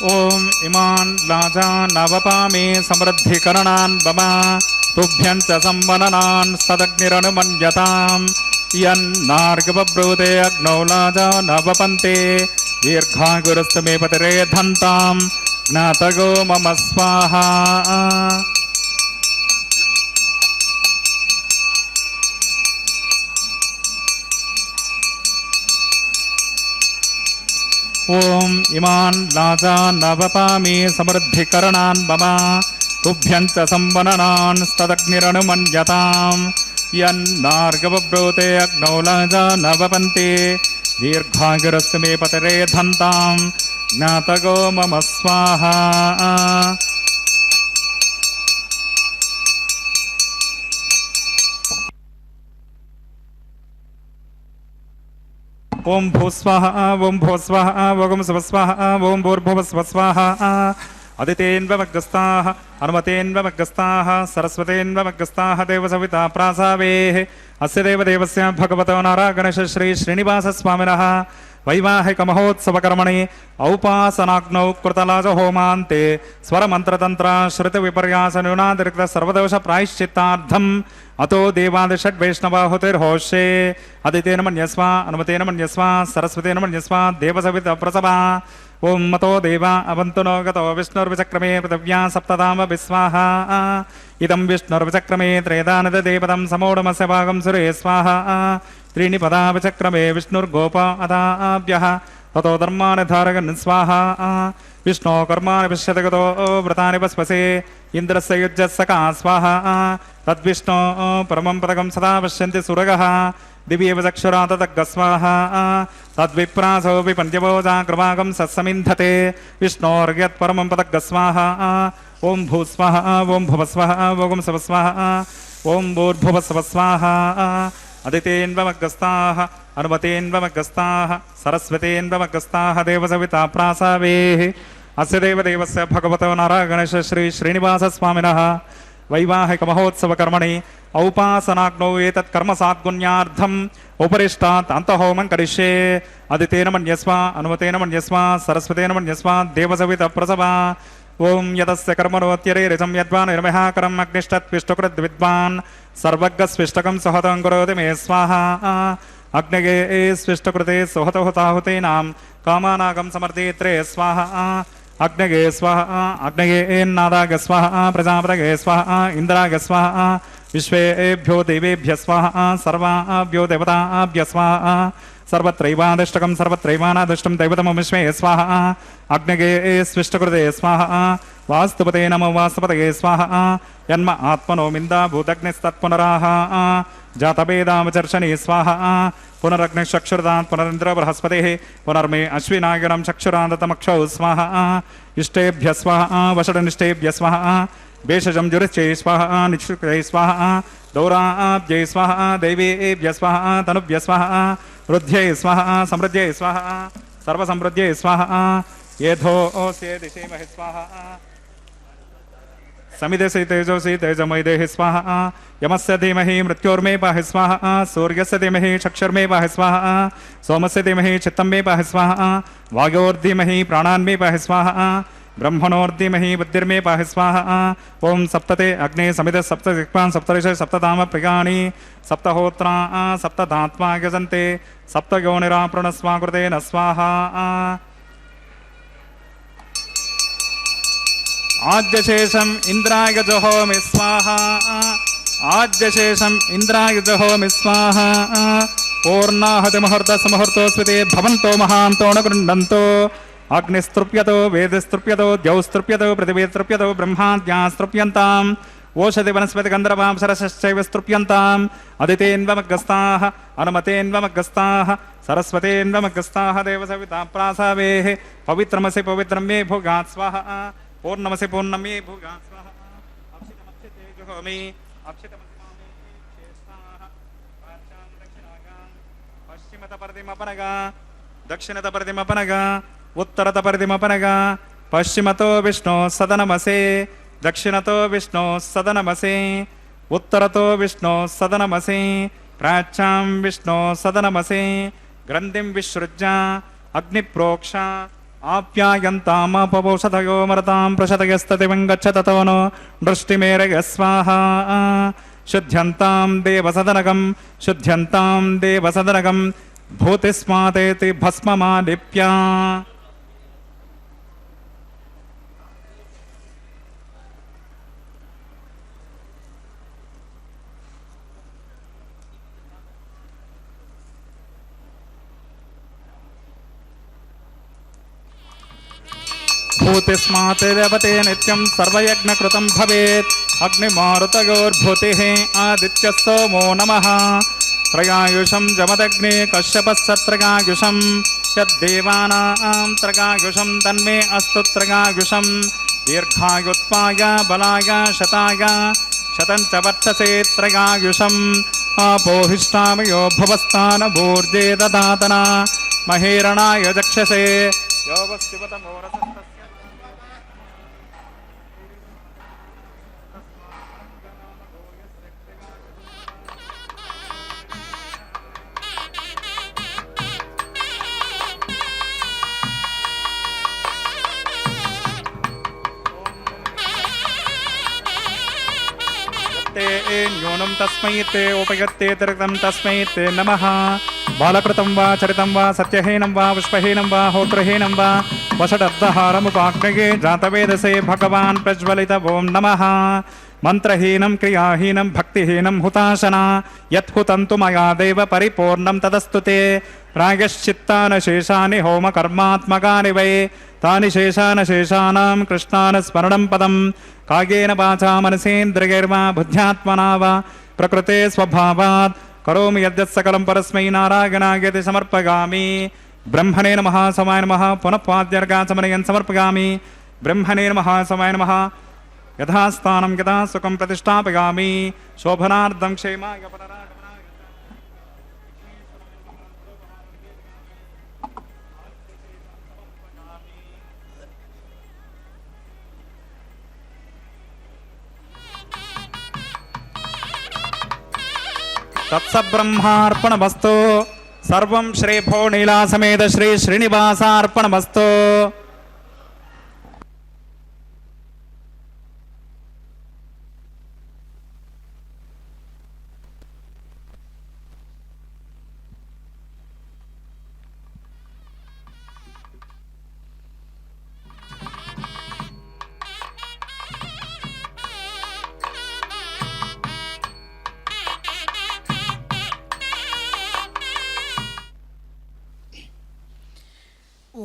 ॐ इमान् लाजान् नवपामि समृद्धिकरणान् मम तुभ्यं च संवननान् स्तदग्निरनुमन्यतां यन्नार्गपब्रूते अग्नौ लाजा नवपन्ते दीर्घायुरस्तु मे पतिरेधन्तां ज्ञातगो मम स्वाहा ॐ इमान् लाजान् नवपामि समृद्धिकरणान् मम तुभ्यं च संवननान् स्तदग्निरनुमन्यतां यन्नार्गपब्रूते अग्नौ लाजा नवपन्ते दीर्घायुरस्तु मे पतिरेधन्तां ज्ञातगो मम स्वाहा ॐ भूस्वाहा ॐ भुवस्वाहा ॐ स्वस्वाहा ॐ भूर्भुवस्वस्वाहा अदितेन्वमग्गस्ताः अनुमतेन्वमग्गस्ताः सरस्वतेन्वमग्गस्ताः देवसविता प्रासावेः अस्य देवदेवस्य भगवतो नारायणगणेश श्री श्रीनिवासस्वामिनः वैवाहिकमहोत्सवकर्मणि औपासनाग्नौ कृतलाजहोमान्ते स्वरमन्त्रतन्त्र श्रुतिविपर्यासन्यूनातिरिक्त सर्वदोषप्रायश्चित्तार्थम् अतो देवादिषड्वैष्णवाहुतिर्होष्ये अदितेन मन्यस्व अनुमतेन मन्यस्व सरस्वतेन मन्यस्व देवसविता प्रसवा ॐ मतो देवा अवन्तु नो गतो विष्णुर्विचक्रमे पृथिव्या सप्तधाम विस्वाहा इदं विष्णुर्विचक्रमे त्रेदानदेवतं समोढमस्य भागं सुरे स्वाहा त्रीणि पदा विचक्रमे विष्णुर्गोपा अदाभ्यः ततो धर्माणि धारयन् स्वाहा विष्णो कर्माणि पश्यति गतो व्रतानि पस्पसे इन्द्रस्य युज्यस्सका स्वाहा तद्विष्णो परमं पदकं सदा पश्यन्ति सुरगः दिव्येव चक्षुरा तदग्गस्वाहा तद्विप्रासो विपन्त्यभोजा कृपाकं सत्समिन्धते विष्णोर्यत्परमं पदग्गस्वाहा ॐ भूस्वाहा ॐ भुवस्वाहा ॐ स्वस्वाहा ॐ भूर्भुवस्वस्वाहा अदितेन्वमग्गस्ताः अनुमतेन्वमग्गस्ताः सरस्वतेन्वमग्गस्ताः देवसविता प्रासावेः अस्य देवदेवस्य भगवतो नारायणगणेश श्री श्रीनिवासस्वामिनः वैवाहिकमहोत्सवकर्मणि औपासनाग्नौ एतत् कर्म साद्गुण्यार्थम् उपरिष्टात् अन्तहोमं करिष्ये अदितेन मन्यस्व अनुमतेन मन्यस्व सरस्वतेन मन्यस्व देवसविता प्रसवा ॐ यतस्य कर्मणोत्यरेरिचं यद्वान् निर्महाकरम् अग्निष्टत्विष्टकृद्विद्वान् सर्वज्ञस्विष्टकं सुहतं करोति मे स्वाहा अग्नये स्विष्टकृते सुहतहुताहुतीनां कामानागं समर्दित्रे स्वाहा अग्नये स्वाहा अग्नये नादाग स्वाहा प्रजापतये स्वाहा इन्द्राग स्वाहा विश्वेभ्यो देवेभ्य स्वाहा सर्वाभ्यो देवताभ्य स्वाहा सर्वत्रैवादिष्टकं सर्वत्रैवानादिष्टं दैवतमं विश्वे स्वाहा अग्नये स्विष्टकृते स्वाहा वास्तुपते नमो वास्तुपतये स्वाहा यन्म आत्मनो मिन्दा भूतग्निस्तत्पुनराः जातभेदावचर्षणे स्वाहा पुनरग्निश्चक्षुरात् पुनरिन्द्र बृहस्पतिः पुनर्मे अश्विनागिनं चक्षुरादतमक्षौ स्वाहा इष्टेभ्य स्वाहा वषडनिष्ठेभ्य स्वाहा भेषजं जुरिश्चे स्वाहा निक्षुक्ते स्वाहा दौराब्जै स्वाहा दैवेभ्य स्वाहा तनुभ्य स्वाहा रुद्ध्यै स्वाहा समृद्ध्यै स्वाहा सर्वसमृद्ध्यै स्वाहा येधो ओस्ये दिशेमहि स्वाहा समिदसि तेजोसि तेजमयि देहि स्वाहा यमस्य धीमहि मृत्योर्मे पाहि स्वाहा सूर्यस्य धीमहि चक्षुर्मे पाहि स्वाहा सोमस्य धीमहि चित्तं मे पाहि स्वाहा वायोर्धीमहि प्राणान्मे पाहि स्वाहा ब्रह्मणोर्धीमहि बुद्धिर्मे पाहि स्वाहा ओम सप्तते अग्ने समिद सप्त दिक्पान् सप्तऋष सप्तधाम प्रियाणि सप्तहोत्रा सप्तधात्मा यजन्ते सप्तयोनिराप्रणस्वाकृते न स्वाहा आद्यशेषम् इन्द्राय जहोमि स्वाहा आद्यशेषम् इन्द्राय जहोमि स्वाहा पूर्णाहति मुहूर्तसमुहूर्तो स्मृते भवन्तो महान्तो न गृह्णन्तो अग्निस्तृप्यतो वेदस्तृप्यतो द्यौस्तृप्यतो पृथिवीस्तृप्यतो ब्रह्माद्यास्तृप्यन्ताम् ओषधि वनस्पति गन्धर्वांसरश्चैव स्तृप्यन्ताम् अदितेन्वमग्गस्ताः अनुमतेन्वमग्गस्ताः सरस्वतेन्वमग्गस्ताः देवसविता प्रासावेः पवित्रमसि पवित्रं मे भोगात् स्वाहा पूर्णमसि पूर्णं मे भोगात् स्वाहा अक्षितमक्षिते जुहोमि अक्षितमसि मामे शेषाः प्राच्यां दक्षिणागां पश्चिमतपरदिमपनगा दक्षिणतपरदिमपनगा उत्तरतपरदिमपनगा पश्चिमतो विष्णो सदनमसे दक्षिणतो विष्णो सदनमसे उत्तरतो विष्णो सदनमसे प्राच्यां विष्णो सदनमसे ग्रन्थिं विसृज्य अग्निप्रोक्ष आप्यायन्तामपवौषधयो मरतां प्रशतयस्ततिवं गच्छततो नो दृष्टिमेरय स्वाहा शुद्ध्यन्तां देवसदनकं शुद्ध्यन्तां देवसदनकं भूतिस्मातेति भस्ममालिप्य भूतिस्मातिरवते नित्यं सर्वयज्ञकृतं भवेत् अग्निमारुतयोर्भूतिः आदित्यः सोमो नमः त्रयायुषं जमदग्ने कश्यपस्सत्रगायुषं यद्देवानां त्रगायुषं तन्मे अस्तु त्रगायुषं दीर्घायुत्पाय बलाय शताय शतं च वर्षसे त्रगायुषम् आपोहिष्टामयो भुवस्तानभूर्जे ददातना महेरणाय जक्षसे योगस्तिवतमोरसस्तस्य न्यूनं तस्मै ते उपयत्ते तिरक्तं तस्मै ते नमः बालकृतं वा चरितं वा सत्यहीनं वा पुष्पहीनं वा होत्रहीनं वा वषडब्दहारमुपाग्नये जातवेदसे भगवान् प्रज्वलित ॐ नमः मन्त्रहीनं क्रियाहीनं भक्तिहीनं हुताशना यत्हुतं तु मया देव परिपूर्णं तदस्तु ते प्रायश्चित्तानशेषानि होमकर्मात्मकानि वै तानि शेषानशेषाणां कृष्णानुस्मरणं पदं कायेन वाचा मनसेन्द्रियैर्वा बुद्ध्यात्मना वा प्रकृते स्वभावात् करोमि यद्यत् सकलं परस्मै नारायणायति समर्पयामि ब्रह्मणे नमः समाय नमः पुनः पाद्यर्गाचमनयन् समर्पयामि ब्रह्मणे नमः समाय नमः यथास्थानं यथा सुखं प्रतिष्ठापयामि शोभनार्थं क्षेमाय पुनरागमनाय तत्सब्रह्मार्पणमस्तु सर्वं श्री भोनीला समेत श्री श्रीनिवासार्पणमस्तु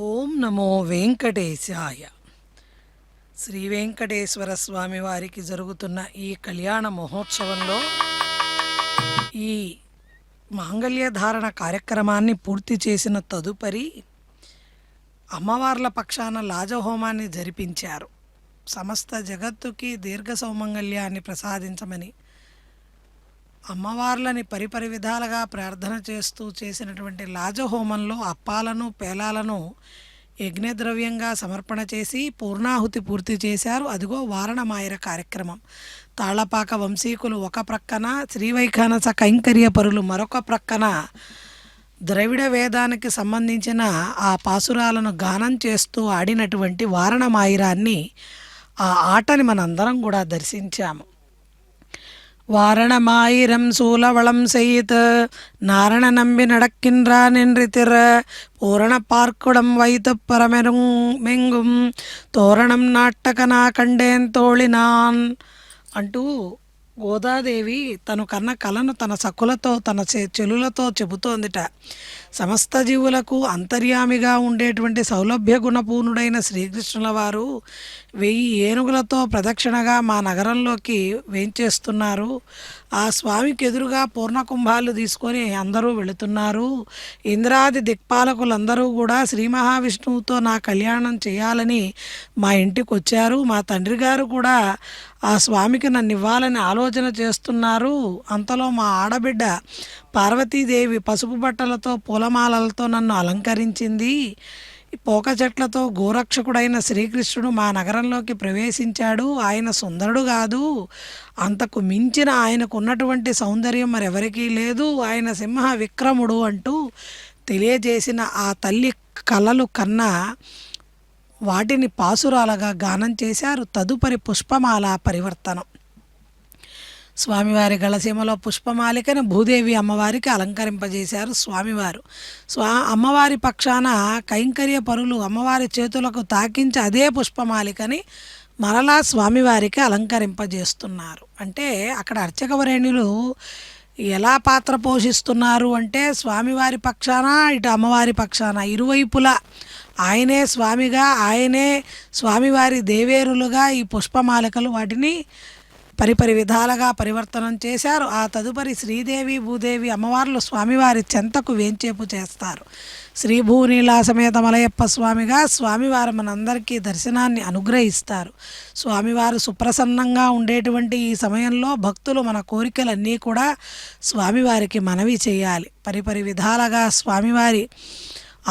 ఓం నమో వెంకటేశాయ. శ్రీ వెంకటేశ్వర స్వామి వారికి జరుగుతున్న ఈ కళ్యాణ మహోత్సవంలో ఈ మాంగళ్యధారణ కార్యక్రమాన్ని పూర్తి చేసిన తదుపరి అమ్మవార్ల పక్షాన లాజహోమాన్ని జరిపించారు. సమస్త జగత్తుకి దీర్ఘ సౌమంగళ్యాన్ని ప్రసాదించమని అమ్మవార్లని పరిపరి విధాలుగా ప్రార్థన చేస్తూ చేసినటువంటి లాజహోమంలో అప్పాలను పేలాలను యజ్ఞద్రవ్యంగా సమర్పణ చేసి పూర్ణాహుతి పూర్తి చేశారు. అదిగో వారణమాయిర కార్యక్రమం. తాళ్లపాక వంశీకులు ఒక ప్రక్కన, శ్రీవైఖానస కైంకర్య పరులు మరొక ప్రక్కన ద్రవిడ వేదానికి సంబంధించిన ఆ పాసురాలను గానం చేస్తూ ఆడినటువంటి వారణమాయిరాన్ని, ఆ ఆటని మనందరం కూడా దర్శించాము. வாரணமாயிரம் சூலவளம் செய்து நாரண நம்பி நடக்கின்றா நின்றித்திர பூரண பார்க்குடம் வைத்து பரமெங்கும் తోరణం నాట్టకనా కండేన్ తోళినాన్ అంటూ గోదాదేవి తను కన్న కలను తన సఖులతో తన చెలులతో చెబుతోందిట. సమస్త జీవులకు అంతర్యామిగా ఉండేటువంటి సౌలభ్య గుణపూర్ణుడైన శ్రీకృష్ణుల వారు 1000 ఏనుగులతో ప్రదక్షిణగా మా నగరంలోకి వేంచేస్తున్నారు. ఆ స్వామికి ఎదురుగా పూర్ణకుంభాలు తీసుకొని అందరూ వెళుతున్నారు. ఇంద్రాది దిక్పాలకులందరూ కూడా శ్రీ మహావిష్ణువుతో నా కళ్యాణం చేయాలని మా ఇంటికి వచ్చారు. మా తండ్రి గారు కూడా ఆ స్వామికి నన్ను ఇవ్వాలని ఆలోచన చేస్తున్నారు. అంతలో మా ఆడబిడ్డ పార్వతీదేవి పసుపు బట్టలతో పూలమాలలతో నన్ను అలంకరించింది. పోక చెట్లతో గోరక్షకుడైన శ్రీకృష్ణుడు మా నగరంలోకి ప్రవేశించాడు. ఆయన సుందరుడు కాదు, అంతకు మించిన ఆయనకు ఉన్నటువంటి సౌందర్యం మరెవరికీ లేదు. ఆయన సింహ విక్రముడు అంటూ తెలియజేసిన ఆ తల్లి కలలు కన్నా వాటిని పాసురాలుగా గానం చేశారు. తదుపరి పుష్పమాల పరివర్తనం. స్వామివారి గళసీమలో పుష్పమాలికను భూదేవి అమ్మవారికి అలంకరింపజేశారు స్వామివారు. అమ్మవారి పక్షాన కైంకర్య పరులు అమ్మవారి చేతులకు తాకించి అదే పుష్పమాలికని మరలా స్వామివారికి అలంకరింపజేస్తున్నారు. అంటే అక్కడ అర్చకవరేణ్యులు ఎలా పాత్ర పోషిస్తున్నారు అంటే, స్వామివారి పక్షాన ఇటు అమ్మవారి పక్షాన ఇరువైపులా ఆయనే స్వామిగా, ఆయనే స్వామివారి దేవేరులుగా ఈ పుష్పమాలికలు వాటిని పరిపరి విధాలుగా పరివర్తనం చేశారు. ఆ తదుపరి శ్రీదేవి భూదేవి అమ్మవార్లు స్వామివారి చెంతకు వేంచేపు చేస్తారు. శ్రీ భూనీలా సమేత మలయప్ప స్వామిగా స్వామివారు మనందరికీ దర్శనాన్ని అనుగ్రహిస్తారు. స్వామివారు సుప్రసన్నంగా ఉండేటువంటి ఈ సమయంలో భక్తులు మన కోరికలన్నీ కూడా స్వామివారికి మనవి చేయాలి. పరిపరి విధాలుగా స్వామివారి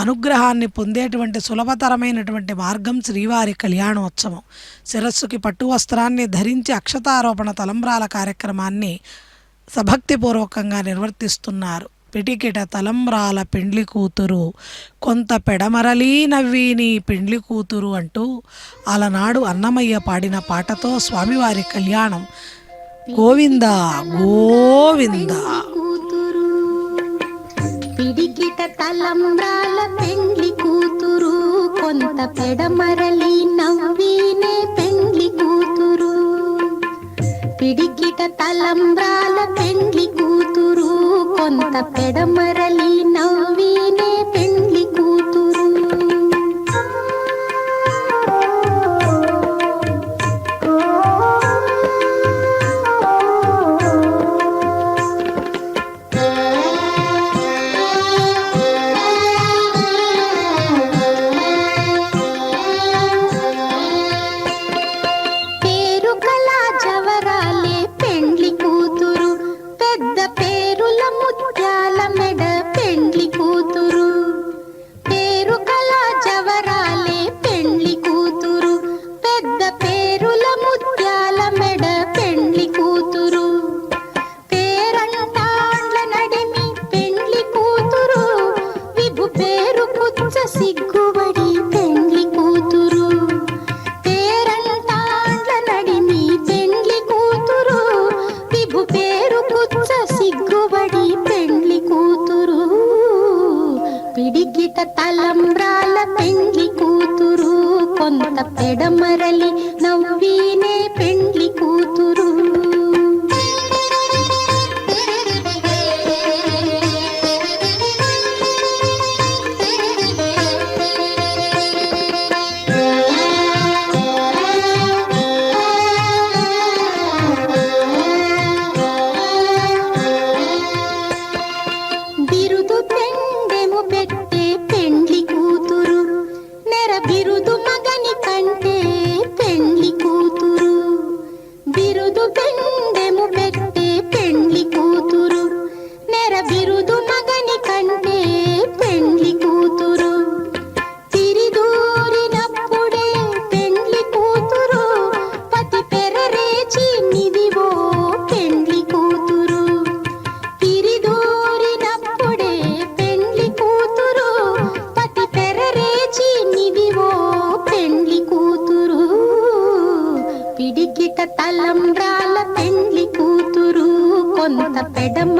అనుగ్రహాన్ని పొందేటువంటి సులభతరమైనటువంటి మార్గం శ్రీవారి కళ్యాణోత్సవం. శిరస్సుకి పట్టు వస్త్రాన్ని ధరించి అక్షతారోపణ తలంబ్రాల కార్యక్రమాన్ని సభక్తిపూర్వకంగా నిర్వర్తిస్తున్నారు. పిటికిట తలంబ్రాల పెండ్లి కూతురు, కొంత పెడమరలీ నవ్వీని పెండ్లి కూతురు అంటూ అలనాడు అన్నమయ్య పాడిన పాటతో స్వామివారి కళ్యాణం గోవింద గోవింద. పిడికిట తలంబ్రాల పెండ్లి కూతురు, కొంత పెడమరలి నవ్వీనే పెండ్లి కూతురు. పిడికిట తలంబ్రాల పెండ్లి కూతురు, కొంత పెడమరలి నవ్వీనే పెండ్లి కూతురు. పిడికిట తలంబ్రాల పెండ్లి కూతురు, కొంత పెడమరలి నవ్వీనే పెండ్లి కూతురు. బిరుదు పెండెము పెట్టే పెండ్లి కూతురు, నెర బిరుదు మగని కంటే పెండ్లి కూతురు. బిరుదు పెడమ